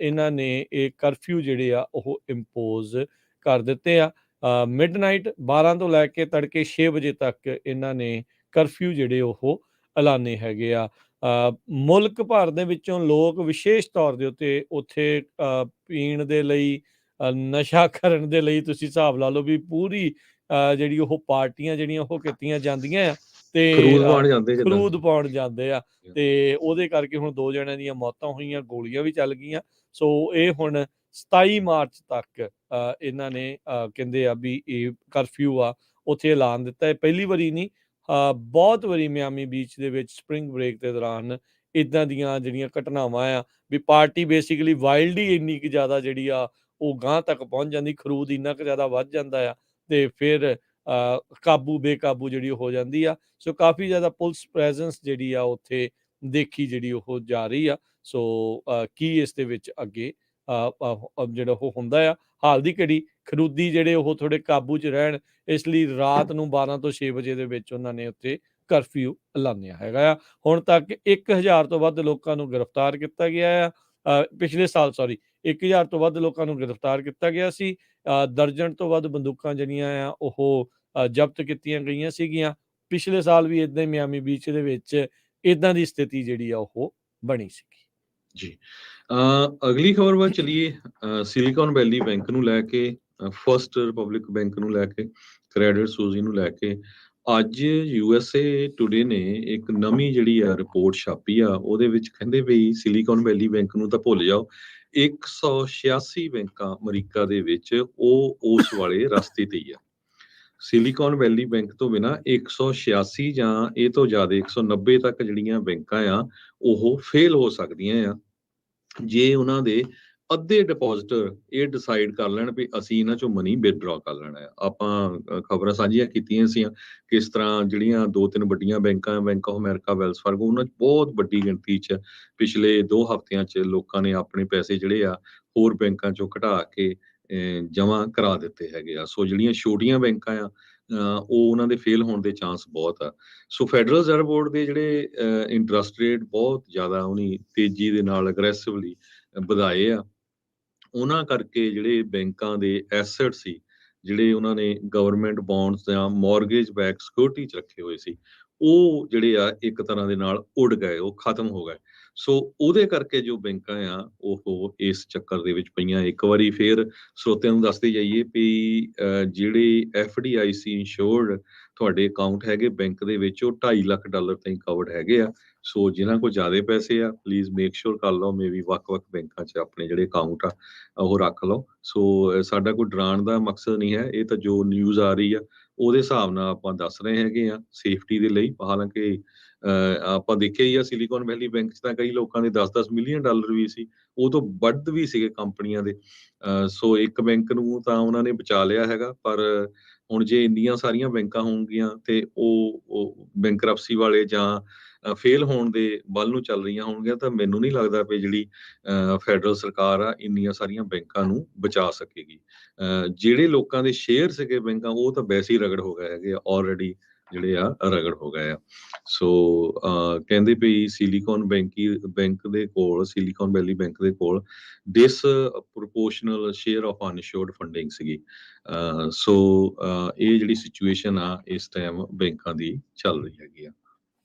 ਇਹਨਾਂ ਨੇ ਇਹ ਕਰਫਿਊ ਜਿਹੜੇ ਆ ਉਹ ਇੰਪੋਜ਼ ਕਰ ਦਿੱਤੇ ਆ। ਮਿਡਨਾਈਟ 12 ਤੋਂ ਲੈ ਕੇ ਤੜਕੇ 6 ਵਜੇ ਤੱਕ ਇਹਨਾਂ ਨੇ ਕਰਫਿਊ ਜਿਹੜੇ ਉਹ ਐਲਾਨੇ ਹੈਗੇ ਆ। ਮੁਲਕ ਭਰ ਦੇ ਵਿੱਚੋਂ ਲੋਕ ਵਿਸ਼ੇਸ਼ ਤੌਰ ਦੇ ਉੱਤੇ ਉੱਥੇ ਪੀਣ ਦੇ ਲਈ, ਨਸ਼ਾ ਕਰਨ ਦੇ ਲਈ ਤੁਸੀਂ ਹਿਸਾਬ ਲਾ ਲਓ ਵੀ ਪੂਰੀ ਜਿਹੜੀ ਉਹ ਪਾਰਟੀਆਂ ਜਿਹੜੀਆਂ ਉਹ ਕੀਤੀਆਂ ਜਾਂਦੀਆਂ ਆ ਤੇ ਖਰੂਦ ਪਾਉਣ ਜਾਂਦੇ ਆ। ਤੇ ਉਹਦੇ ਕਰਕੇ ਹੁਣ 2 ਜਣਿਆਂ ਦੀਆਂ ਮੌਤਾਂ ਹੋਈਆਂ, ਗੋਲੀਆਂ ਵੀ ਚੱਲ ਗਈਆਂ। ਸੋ ਇਹ ਹੁਣ 27 ਮਾਰਚ ਤੱਕ ਇਹਨਾਂ ਨੇ ਕਹਿੰਦੇ ਆ ਵੀ ਇਹ ਕਰਫਿਊ ਆ ਉੱਥੇ ਐਲਾਨ ਦਿੱਤਾ ਹੈ। ਪਹਿਲੀ ਵਾਰੀ ਨਹੀਂ, ਬਹੁਤ ਵਾਰੀ ਮਿਆਮੀ ਬੀਚ ਦੇ ਵਿੱਚ ਸਪਰਿੰਗ ਬ੍ਰੇਕ ਦੇ ਦੌਰਾਨ ਇੱਦਾਂ ਦੀਆਂ ਜਿਹੜੀਆਂ ਘਟਨਾਵਾਂ ਆ ਵੀ ਪਾਰਟੀ ਬੇਸਿਕਲੀ ਵਾਈਲਡ ਹੀ ਇੰਨੀ ਕੁ ਜ਼ਿਆਦਾ ਜਿਹੜੀ ਆ ਉਹ ਗਾਂਹ ਤੱਕ ਪਹੁੰਚ ਜਾਂਦੀ, ਖਰੂਦ ਇੰਨਾ ਕੁ ਜ਼ਿਆਦਾ ਵੱਧ ਜਾਂਦਾ ਆ ਤੇ ਫਿਰ ਬੇਕਾਬੂ ਜਿਹੜੀ ਹੋ ਜਾਂਦੀ ਆ। ਸੋ ਕਾਫੀ ਜ਼ਿਆਦਾ ਪੁਲਿਸ ਪ੍ਰੈਜ਼ੈਂਸ ਜਿਹੜੀ ਆ ਉੱਥੇ ਦੇਖੀ ਜਿਹੜੀ ਉਹ ਜਾ ਰਹੀ ਆ। ਸੋ ਕੀ ਇਸ ਦੇ ਵਿੱਚ ਅੱਗੇ ਜਿਹੜਾ ਉਹ ਹੁੰਦਾ ਆ। ਹਾਲ ਦੀ ਘੜੀ ਖਰੂਦੀ ਜਿਹੜੇ ਉਹ ਥੋੜੇ ਕਾਬੂ 'ਚ ਰਹਿਣ, ਇਸ ਲਈ ਰਾਤ ਨੂੰ 12 ਤੋਂ 6 ਵਜੇ ਦੇ ਵਿੱਚ ਉਹਨਾਂ ਨੇ ਉੱਥੇ ਕਰਫਿਊ ਐਲਾਨਿਆ ਹੈਗਾ ਆ। ਹੁਣ ਤੱਕ 1000 ਤੋਂ ਵੱਧ ਲੋਕਾਂ ਨੂੰ ਗ੍ਰਿਫਤਾਰ ਕੀਤਾ ਗਿਆ ਆ। ਪਿਛਲੇ ਸਾਲ 1000 ਤੋਂ ਵੱਧ ਲੋਕਾਂ ਨੂੰ ਗ੍ਰਿਫਤਾਰ ਕੀਤਾ ਗਿਆ ਸੀ। ਦਰਜਨ ਤੋਂ ਵੱਧ ਬੰਦੂਕਾਂ ਜਿਹੜੀਆਂ ਆ ਉਹ ਜ਼ਬਤ ਕੀਤੀਆਂ ਗਈਆਂ ਸੀਗੀਆਂ। ਪਿਛਲੇ ਸਾਲ ਵੀ ਇੱਦਾਂ ਹੀ ਮਿਆਮੀ ਬੀਚ ਦੇ ਵਿੱਚ ਇੱਦਾਂ ਦੀ ਸਥਿਤੀ ਜਿਹੜੀ ਆ ਉਹ ਬਣੀ ਸੀਗੀ। ਜੀ ਅਗਲੀ ਖਬਰ ਵੱਲ ਚਲੀਏ। ਸਿਲੀਕਨ ਵੈਲੀ ਬੈਂਕ ਨੂੰ ਲੈ ਕੇ ਫਸਟ ਰਿਪਬਲਿਕ ਬੈਂਕ ਨੂੰ ਲੈ ਕੇ, ਕ੍ਰੈਡਿਟ ਸੂਜ਼ੀ ਨੂੰ ਲੈ ਕੇ। ਅੱਜ USA ਟੁਡੇ ਨੇ ਇੱਕ ਨਵੀਂ ਜਿਹੜੀ ਆ ਰਿਪੋਰਟ ਛਾਪੀ ਆ, ਉਹਦੇ ਵਿੱਚ ਕਹਿੰਦੇ ਵੀ ਸਿਲੀਕਨ ਵੈਲੀ ਬੈਂਕ ਨੂੰ ਤਾਂ ਭੁੱਲ ਜਾਓ, 186 ਬੈਂਕਾਂ ਅਮਰੀਕਾ ਦੇ ਵਿੱਚ ਉਹ ਉਸ ਵਾਲੇ ਰਸਤੇ ਤੇ ਹੀ ਆ। ਸਿਲੀਕਨ ਵੈਲੀ ਬੈਂਕ ਤੋਂ ਬਿਨਾਂ 186 ਜਾਂ ਇਹ ਤੋਂ ਜ਼ਿਆਦਾ 190 ਤੱਕ ਜਿਹੜੀਆਂ ਬੈਂਕਾਂ ਆ ਉਹ ਫੇਲ ਹੋ ਸਕਦੀਆਂ ਆ, ਜੇ ਉਹਨਾਂ ਦੇ ਅੱਧੇ ਡਿਪੋਜ਼ਿਟਰ ਇਹ ਡਿਸਾਈਡ ਕਰ ਲੈਣ ਵੀ ਅਸੀਂ ਇਹਨਾਂ ਚੋਂ ਮਨੀ ਵਿਦਡਰਾ ਕਰ ਲੈਣਾ ਹੈ। ਆਪਾਂ ਖਬਰਾਂ ਸਾਂਝੀਆਂ ਕੀਤੀਆਂ ਸੀ ਕਿਸ ਤਰ੍ਹਾਂ ਜਿਹੜੀਆਂ 2-3 ਵੱਡੀਆਂ ਬੈਂਕਾਂ, bank of America, Wales Fargo, ਉਹਨਾਂ 'ਚ ਬਹੁਤ ਵੱਡੀ ਗਿਣਤੀ 'ਚ ਪਿਛਲੇ 2 ਹਫ਼ਤਿਆਂ 'ਚ ਲੋਕਾਂ ਨੇ ਆਪਣੇ ਪੈਸੇ ਜਿਹੜੇ ਆ ਹੋਰ ਬੈਂਕਾਂ ਚੋਂ ਕਢਾ ਕੇ ਜਮ੍ਹਾਂ ਕਰਾ ਦਿੱਤੇ ਹੈਗੇ ਆ। ਸੋ ਜਿਹੜੀਆਂ ਛੋਟੀਆਂ ਬੈਂਕਾਂ ਆ ਉਹ ਉਹਨਾਂ ਦੇ ਫੇਲ ਹੋਣ ਦੇ ਚਾਂਸ ਬਹੁਤ ਆ। ਸੋ ਫੈਡਰਲ ਰਿਜ਼ਰਵ ਬੋਰਡ ਦੇ ਜਿਹੜੇ ਇੰਟਰਸਟ ਰੇਟ ਬਹੁਤ ਜ਼ਿਆਦਾ ਉਹਨੀ ਤੇਜ਼ੀ ਦੇ ਨਾਲ ਅਗਰੈਸਿਵਲੀ ਵਧਾਏ ਆ, ਉਹਨਾਂ ਕਰਕੇ ਜਿਹੜੇ ਬੈਂਕਾਂ ਦੇ ਐਸੈਟ ਸੀ, ਜਿਹੜੇ ਉਹਨਾਂ ਨੇ ਗਵਰਨਮੈਂਟ ਬੌਂਡਸ ਜਾਂ ਮੌਰਗੇਜ ਬੈਕ ਸਿਕਿਉਰਿਟੀ 'ਚ ਰੱਖੇ ਹੋਏ ਸੀ, ਉਹ ਜਿਹੜੇ ਆ ਇੱਕ ਤਰ੍ਹਾਂ ਦੇ ਨਾਲ ਉੱਡ ਗਏ, ਉਹ ਖਤਮ ਹੋ ਗਏ। ਸੋ ਉਹਦੇ ਕਰਕੇ ਜੋ ਬੈਂਕਾਂ ਆ ਉਹ ਇਸ ਚੱਕਰ ਦੇ ਵਿੱਚ ਪਈਆਂ। ਇੱਕ ਵਾਰੀ ਫੇਰ ਸਰੋਤਿਆਂ ਨੂੰ ਦੱਸਦੇ ਜਾਈਏ ਵੀ ਜਿਹੜੇ FDIC ਇੰਸ਼ੋਰਡ ਤੁਹਾਡੇ ਅਕਾਊਂਟ ਹੈਗੇ ਬੈਂਕ ਦੇ ਵਿੱਚ, ਉਹ $2.5 ਲੱਖ ਤਾਈਂ ਕਵਰਡ ਹੈਗੇ ਆ। ਸੋ ਜਿਨ੍ਹਾਂ ਕੋਲ ਜ਼ਿਆਦਾ ਪੈਸੇ ਆ ਪਲੀਜ਼ ਮੇਕ ਸ਼ੋਰ ਕਰ ਲਓ, ਮੇਬੀ ਵੱਖ-ਵੱਖ ਬੈਂਕਾਂ 'ਚ ਆਪਣੇ ਜਿਹੜੇ ਅਕਾਊਂਟ ਆ ਉਹ ਰੱਖ ਲਓ। ਸੋ ਸਾਡਾ ਕੋਈ ਡਰਾਉਣ ਦਾ ਮਕਸਦ ਨਹੀਂ ਹੈ, ਇਹ ਤਾਂ ਜੋ ਨਿਊਜ਼ ਆ ਰਹੀ ਆ ਉਹਦੇ ਹਿਸਾਬ ਨਾਲ ਆਪਾਂ ਦੱਸ ਰਹੇ ਹੈਗੇ ਆ ਸੇਫਟੀ ਦੇ ਲਈ। ਹਾਲਾਂਕਿ ਆਪਾਂ ਦੇਖਿਆ ਹੀ ਆ ਸਿਲੀਕਨ ਵੈਲੀ ਬੈਂਕ 'ਚ ਤਾਂ ਕਈ ਲੋਕਾਂ ਦੇ $10-10 ਮਿਲੀਅਨ ਵੀ ਸੀ, ਉਹ ਤੋਂ ਵੱਧ ਵੀ ਸੀਗੇ ਕੰਪਨੀਆਂ ਦੇ। ਸੋ ਇੱਕ ਬੈਂਕ ਨੂੰ ਤਾਂ ਉਹਨਾਂ ਨੇ ਬਚਾ ਲਿਆ ਹੈਗਾ, ਪਰ ਹੁਣ ਜੇ ਇੰਨੀਆਂ ਸਾਰੀਆਂ ਬੈਂਕਾਂ ਹੋਣਗੀਆਂ ਤੇ ਉਹ ਬੈਂਕਰਪਸੀ ਵਾਲੇ ਜਾਂ ਫੇਲ ਹੋਣ ਦੇ ਵੱਲ ਨੂੰ ਚੱਲ ਰਹੀਆਂ ਹੋਣਗੀਆਂ, ਤਾਂ ਮੈਨੂੰ ਨਹੀਂ ਲੱਗਦਾ ਵੀ ਜਿਹੜੀ ਫੈਡਰਲ ਸਰਕਾਰ ਆ ਇੰਨੀਆਂ ਸਾਰੀਆਂ ਬੈਂਕਾਂ ਨੂੰ ਬਚਾ ਸਕੇਗੀ। ਜਿਹੜੇ ਲੋਕਾਂ ਦੇ ਸ਼ੇਅਰ ਸੀਗੇ ਬੈਂਕਾਂ, ਉਹ ਤਾਂ ਵੈਸੇ ਹੀ ਰਗੜ ਹੋ ਗਏ ਹੈਗੇ ਆ, ਆਲਰੇਡੀ ਜਿਹੜੇ ਆ ਰਗੜ ਹੋ ਗਏ ਆ। ਸੋ ਕਹਿੰਦੇ ਵੀ ਸਿਲੀਕਨ ਬੈਂਕ ਦੇ ਕੋਲ, ਸਿਲੀਕਨ ਵੈਲੀ ਬੈਂਕ ਦੇ ਕੋਲ ਡਿਸਪ੍ਰੋਪੋਰਸ਼ਨਲ ਸ਼ੇਅਰ ਆਫ ਅਨਇੰਸ਼ੋਰਡ ਫੰਡਿੰਗ ਸੀਗੀ। ਸੋ ਇਹ ਜਿਹੜੀ ਸਿਚੁਏਸ਼ਨ ਆ ਇਸ ਟਾਈਮ ਬੈਂਕਾਂ ਦੀ ਚੱਲ ਰਹੀ ਹੈਗੀ ਆ।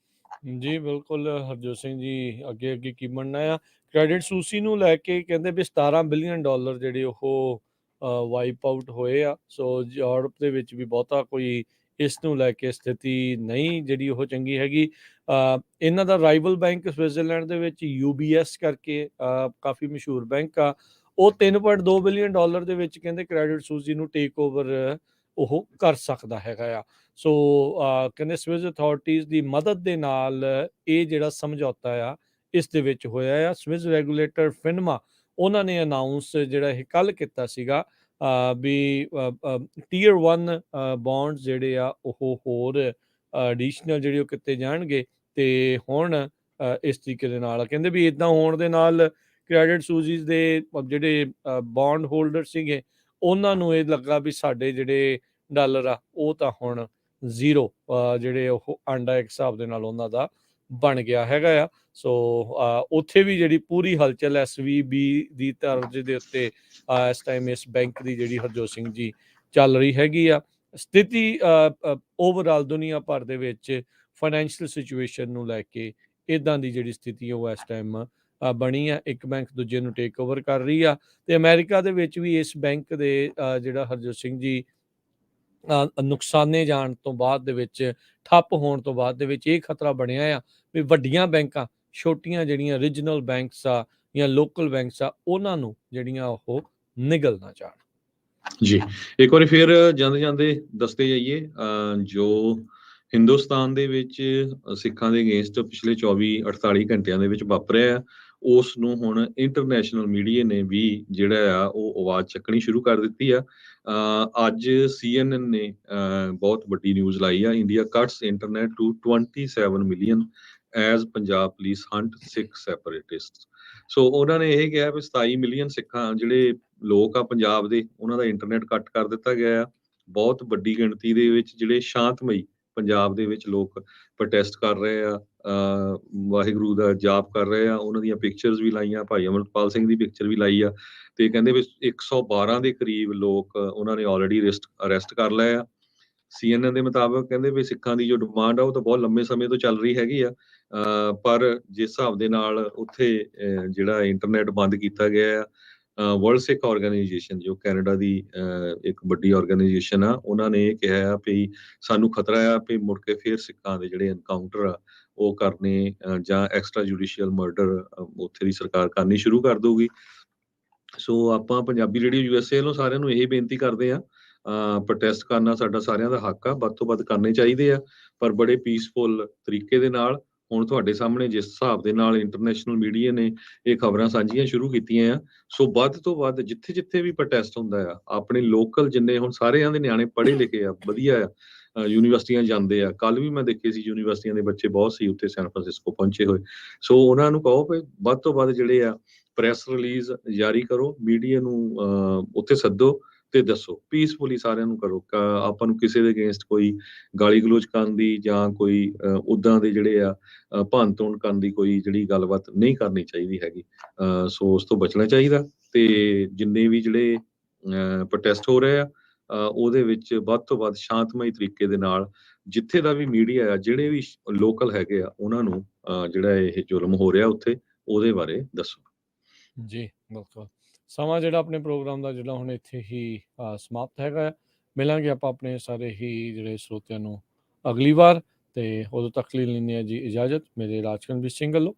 ਜੀ ਬਿਲਕੁਲ ਹਰਜੋਤ ਸਿੰਘ ਜੀ, ਅੱਗੇ ਕੀ ਬਣਨਾ ਆ। ਕ੍ਰੈਡਿਟ ਸੂਸੀ ਨੂੰ ਲੈ ਕੇ ਕਹਿੰਦੇ ਵੀ $17 ਬਿਲੀਅਨ ਜਿਹੜੇ ਉਹ ਵਾਈਪ ਆਊਟ ਹੋਏ ਆ। ਸੋ ਯੂਰਪ ਦੇ ਵਿੱਚ ਵੀ ਬਹੁਤਾ ਕੋਈ ਇਸ ਨੂੰ ਲੈ ਕੇ ਸਥਿਤੀ ਨਹੀਂ ਜਿਹੜੀ ਉਹ ਚੰਗੀ ਹੈਗੀ। ਇਹਨਾਂ ਦਾ ਰਾਈਵਲ ਬੈਂਕ ਸਵਿਟਜ਼ਰਲੈਂਡ ਦੇ ਵਿੱਚ UBS ਕਰਕੇ ਕਾਫੀ ਮਸ਼ਹੂਰ ਬੈਂਕ ਆ, ਉਹ $3.2 ਬਿਲੀਅਨ ਦੇ ਵਿੱਚ ਕਹਿੰਦੇ ਕ੍ਰੈਡਿਟ ਸੂਸੀ ਨੂੰ ਟੇਕ ਓਵਰ ਉਹ ਕਰ ਸਕਦਾ ਹੈਗਾ ਆ। ਸੋ ਕਹਿੰਦੇ ਸਵਿਸ ਅਥਾਰਟੀਜ਼ ਦੀ ਮਦਦ ਦੇ ਨਾਲ ਇਹ ਜਿਹੜਾ ਸਮਝੌਤਾ ਆ ਇਸ ਦੇ ਵਿੱਚ ਹੋਇਆ ਆ। ਸਵਿਸ ਰੈਗੂਲੇਟਰ ਫਿਨਮਾ ਉਹਨਾਂ ਨੇ ਅਨਾਊਂਸ ਜਿਹੜਾ ਇਹ ਕੱਲ ਕੀਤਾ ਸੀਗਾ ਵੀ ਟੀਅਰ 1 ਬੌਂਡਸ ਜਿਹੜੇ ਆ ਉਹ ਹੋਰ ਐਡੀਸ਼ਨਲ ਜਿਹੜੇ ਉਹ ਕੀਤੇ ਜਾਣਗੇ। ਤੇ ਹੁਣ ਇਸ ਤਰੀਕੇ ਦੇ ਨਾਲ ਕਹਿੰਦੇ ਵੀ ਇਦਾਂ ਹੋਣ ਦੇ ਨਾਲ ਕ੍ਰੈਡਿਟ ਸੂਜ਼ੀਜ਼ ਦੇ ਜਿਹੜੇ ਬੌਂਡ ਹੋਲਡਰ ਸੀਗੇ ਉਹਨਾਂ ਨੂੰ ਇਹ ਲੱਗਾ ਵੀ ਸਾਡੇ ਜਿਹੜੇ ਡਾਲਰ ਆ ਉਹ ਤਾਂ ਹੁਣ ਜ਼ੀਰੋ ਜਿਹੜੇ ਉਹ ਆਂਡਾ ਇੱਕ ਹਿਸਾਬ ਦੇ ਨਾਲ ਉਹਨਾਂ ਦਾ ਬਣ ਗਿਆ ਹੈਗਾ ਆ। ਸੋ ਉੱਥੇ ਵੀ ਜਿਹੜੀ ਪੂਰੀ ਹਲਚਲ SVB ਦੀ ਤਰਜ਼ ਦੇ ਉੱਤੇ ਇਸ ਟਾਈਮ ਇਸ ਬੈਂਕ ਦੀ ਜਿਹੜੀ ਹਰਜੋਤ ਸਿੰਘ ਜੀ ਚੱਲ ਰਹੀ ਹੈਗੀ ਆ। ਸਥਿਤੀ ਓਵਰਆਲ ਦੁਨੀਆ ਭਰ ਦੇ ਵਿੱਚ ਫਾਈਨੈਂਸ਼ੀਅਲ ਸਿਚੁਏਸ਼ਨ ਨੂੰ ਲੈ ਕੇ ਇਦਾਂ ਦੀ ਜਿਹੜੀ ਸਥਿਤੀ ਉਹ ਇਸ ਟਾਈਮ ਬਣੀ ਆ। ਇੱਕ ਬੈਂਕ ਦੂਜੇ ਨੂੰ ਟੇਕ ਓਵਰ ਕਰ ਰਹੀ ਆ ਤੇ ਅਮਰੀਕਾ ਦੇ ਵਿੱਚ ਵੀ ਇਸ ਬੈਂਕ ਦੇ ਜਿਹੜਾ ਹਰਜੋਤ ਸਿੰਘ ਜੀ ਨੁਕਸਾਨੇ ਜਾਣ ਤੋਂ ਬਾਅਦ ਦੇ ਵਿੱਚ, ਠੱਪ ਹੋਣ ਤੋਂ ਬਾਅਦ ਦੇ ਵਿੱਚ ਇਹ ਖਤਰਾ ਬਣਿਆ ਆ ਵੀ ਵੱਡੀਆਂ ਬੈਂਕਾਂ ਛੋਟੀਆਂ ਜਿਹੜੀਆਂ ਰੀਜਨਲ ਬੈਂਕਸ ਆ ਜਾਂ ਲੋਕਲ ਬੈਂਕਸ ਆ ਉਹਨਾਂ ਨੂੰ ਜਿਹੜੀਆਂ ਉਹ ਨਿਗਲ ਨਾ ਜਾਣ। ਜੀ ਇੱਕ ਵਾਰੀ ਫਿਰ ਜਾਂਦੇ ਦੱਸਦੇ ਜਾਈਏ ਜੋ ਹਿੰਦੁਸਤਾਨ ਦੇ ਵਿੱਚ ਸਿੱਖਾਂ ਦੇ ਅਗੇਂਸਟ ਪਿਛਲੇ 24-48 ਘੰਟਿਆਂ ਦੇ ਵਿੱਚ ਵਾਪਰਿਆ, ਉਸ ਨੂੰ ਹੁਣ ਇੰਟਰਨੈਸ਼ਨਲ ਮੀਡੀਆ ਨੇ ਵੀ ਜਿਹੜਾ ਆ ਉਹ ਆਵਾਜ਼ ਚੱਕਣੀ ਸ਼ੁਰੂ ਕਰ ਦਿੱਤੀ ਆ। ਅੱਜ CNN ਨੇ ਬਹੁਤ ਵੱਡੀ ਨਿਊਜ਼ ਲਾਈ ਆ, India cuts internet to 27 million as Punjab police hunt Sikh separatist. So ਉਹਨਾਂ ਨੇ ਇਹ ਕਿਹਾ ਵੀ 27 ਮਿਲੀਅਨ ਸਿੱਖਾਂ ਜਿਹੜੇ ਲੋਕ ਆ ਪੰਜਾਬ ਦੇ, ਉਹਨਾਂ ਦਾ ਇੰਟਰਨੈਟ ਕੱਟ ਕਰ ਦਿੱਤਾ ਗਿਆ ਆ। ਬਹੁਤ ਵੱਡੀ ਗਿਣਤੀ ਦੇ ਵਿੱਚ ਜਿਹੜੇ ਸ਼ਾਂਤਮਈ ਪੰਜਾਬ ਦੇ ਵਿੱਚ ਲੋਕ ਪ੍ਰੋਟੈਸਟ ਕਰ ਰਹੇ ਆ, ਵਾਹਿਗੁਰੂ ਦਾ ਜਾਪ ਕਰ ਰਹੇ ਆ, ਉਹਨਾਂ ਦੀਆਂ ਪਿਕਚਰਸ ਵੀ ਲਾਈਆਂ, ਭਾਈ ਅਮਰਪਾਲ ਸਿੰਘ ਦੀ ਪਿਕਚਰ ਵੀ ਲਾਈ ਆ ਤੇ ਕਹਿੰਦੇ ਵੀ 112 ਦੇ ਕਰੀਬ ਲੋਕ ਉਹਨਾਂ ਨੇ ਆਲਰੇਡੀ ਅਰੈਸਟ ਕਰ ਲਏ ਆ। CNN ਦੇ ਮੁਤਾਬਕ ਕਹਿੰਦੇ ਵੀ ਸਿੱਖਾਂ ਦੀ ਜੋ ਡਿਮਾਂਡ ਆ ਉਹ ਤਾਂ ਬਹੁਤ ਲੰਮੇ ਸਮੇਂ ਤੋਂ ਚੱਲ ਰਹੀ ਹੈਗੀ ਆ, ਪਰ ਜਿਸ ਹਿਸਾਬ ਦੇ ਨਾਲ ਉੱਥੇ ਜਿਹੜਾ ਇੰਟਰਨੈਟ ਬੰਦ ਕੀਤਾ ਗਿਆ ਆ ਵਰਲਡ ਸਿੱਖ ਆਰਗੇਨਾਈਜੇਸ਼ਨ ਜੋ ਕੈਨੇਡਾ ਦੀ ਇੱਕ ਵੱਡੀ ਆਰਗੇਨਾਈਜੇਸ਼ਨ ਆ, ਉਹਨਾਂ ਨੇ ਇਹ ਕਿਹਾ ਆ ਵੀ ਸਾਨੂੰ ਖਤਰਾ ਆ ਵੀ ਮੁੜ ਕੇ ਫੇਰ ਸਿੱਖਾਂ ਦੇ ਜਿਹੜੇ ਐਨਕਾਊਂਟਰ ਆ ਉਹ ਕਰਨੇ ਜਾਂ ਐਕਸਟਰਾ ਜੁਡੀਸ਼ੀਅਲ ਮਰਡਰ ਉੱਥੇ ਦੀ ਸਰਕਾਰ ਕਰਨੀ ਸ਼ੁਰੂ ਕਰ ਦਊਗੀ। ਸੋ ਆਪਾਂ ਪੰਜਾਬੀ ਰੇਡੀਓ USA ਵੱਲੋਂ ਸਾਰਿਆਂ ਨੂੰ ਇਹ ਬੇਨਤੀ ਕਰਦੇ ਆ, ਪ੍ਰੋਟੈਸਟ ਕਰਨਾ ਸਾਡਾ ਸਾਰਿਆਂ ਦਾ ਹੱਕ ਆ, ਵੱਧ ਤੋਂ ਵੱਧ ਕਰਨੇ ਚਾਹੀਦੇ ਆ, ਪਰ ਬੜੇ ਪੀਸਫੁਲ ਤਰੀਕੇ ਦੇ ਨਾਲ। ਹੁਣ ਤੁਹਾਡੇ ਸਾਹਮਣੇ ਜਿਸ ਹਿਸਾਬ ਦੇ ਨਾਲ ਇੰਟਰਨੈਸ਼ਨਲ ਮੀਡੀਆ ਨੇ ਇਹ ਖਬਰਾਂ ਸਾਂਝੀਆਂ ਸ਼ੁਰੂ ਕੀਤੀਆਂ ਆ, ਸੋ ਵੱਧ ਤੋਂ ਵੱਧ ਜਿੱਥੇ ਵੀ ਪ੍ਰੋਟੈਸਟ ਹੁੰਦਾ ਆ, ਆਪਣੇ ਲੋਕਲ ਜਿੰਨੇ ਹੁਣ ਸਾਰਿਆਂ ਦੇ ਨਿਆਣੇ ਪੜ੍ਹੇ ਲਿਖੇ ਆ, ਵਧੀਆ ਆ, ਯੂਨੀਵਰਸਿਟੀਆਂ ਜਾਂਦੇ ਆ। ਕੱਲ ਵੀ ਮੈਂ ਦੇਖੇ ਸੀ ਯੂਨੀਵਰਸਿਟੀਆਂ ਦੇ ਬੱਚੇ ਬਹੁਤ ਸੀ ਉੱਥੇ ਸੈਨ ਫਰਾਂਸਿਸਕੋ ਪਹੁੰਚੇ ਹੋਏ। ਸੋ ਉਹਨਾਂ ਨੂੰ ਕਹੋ ਵੀ ਵੱਧ ਤੋਂ ਵੱਧ ਜਿਹੜੇ ਆ ਪ੍ਰੈਸ ਰਿਲੀਜ਼ ਜਾਰੀ ਕਰੋ, ਮੀਡੀਆ ਨੂੰ ਉੱਥੇ ਸੱਦੋ ਤੇ ਦੱਸੋ, ਪੀਸਫੁਲੀ ਸਾਰਿਆਂ ਨੂੰ ਕਰੋ। ਆਪਾਂ ਨੂੰ ਕਿਸੇ ਦੇ ਅਗੇਂਸਟ ਕੋਈ ਗਾਲੀ ਗਲੋਚ ਕਰਨ ਦੀ ਜਾਂ ਕੋਈ ਉੱਦਾਂ ਦੇ ਜਿਹੜੇ ਆ ਭੰਨ ਤੋੜ ਕਰਨ ਦੀ ਕੋਈ ਜਿਹੜੀ ਗੱਲਬਾਤ ਨਹੀਂ ਕਰਨੀ ਚਾਹੀਦੀ ਹੈਗੀ। ਸੋ ਉਸ ਤੋਂ ਬਚਣਾ ਚਾਹੀਦਾ ਤੇ ਜਿੰਨੇ ਵੀ ਜਿਹੜੇ ਪ੍ਰੋਟੈਸਟ ਹੋ ਰਹੇ ਆ ਉਹਦੇ ਵਿੱਚ ਵੱਧ ਤੋਂ ਵੱਧ ਸ਼ਾਂਤਮਈ ਤਰੀਕੇ ਦੇ ਨਾਲ ਜਿੱਥੇ ਦਾ ਵੀ ਮੀਡੀਆ ਆ, ਜਿਹੜੇ ਵੀ ਲੋਕਲ ਹੈਗੇ ਆ, ਉਹਨਾਂ ਨੂੰ ਜਿਹੜਾ ਇਹ ਜ਼ੁਲਮ ਹੋ ਰਿਹਾ ਉੱਥੇ ਉਹਦੇ ਬਾਰੇ ਦੱਸੋ। ਜੀ ਬਿਲਕੁਲ। ਸਮਾਂ ਜਿਹੜਾ ਆਪਣੇ ਪ੍ਰੋਗਰਾਮ ਦਾ ਜਿਹੜਾ ਹੁਣ ਇੱਥੇ ਹੀ ਸਮਾਪਤ ਹੈਗਾ ਹੈ। ਮਿਲਾਂਗੇ ਆਪਾਂ ਆਪਣੇ ਸਾਰੇ ਹੀ ਜਿਹੜੇ ਸਰੋਤਿਆਂ ਨੂੰ ਅਗਲੀ ਵਾਰ, ਤੇ ਉਦੋਂ ਤੱਕ ਲਈ ਲੈਂਦੇ ਹਾਂ ਜੀ ਇਜਾਜ਼ਤ। ਮੇਰੇ ਰਾਜਕਨਵੀਰ ਸਿੰਘ ਵੱਲੋਂ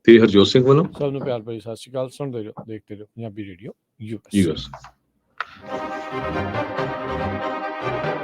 ਤੇ ਹਰਜੋਤ ਸਿੰਘ ਵੱਲੋਂ ਸਭ ਨੂੰ ਪਿਆਰ ਭਰੀ ਸਤਿ ਸ਼੍ਰੀ ਅਕਾਲ। ਸੁਣਦੇ ਰਹੋ, ਦੇਖਦੇ ਰਹੋ ਪੰਜਾਬੀ ਰੇਡੀਓ US।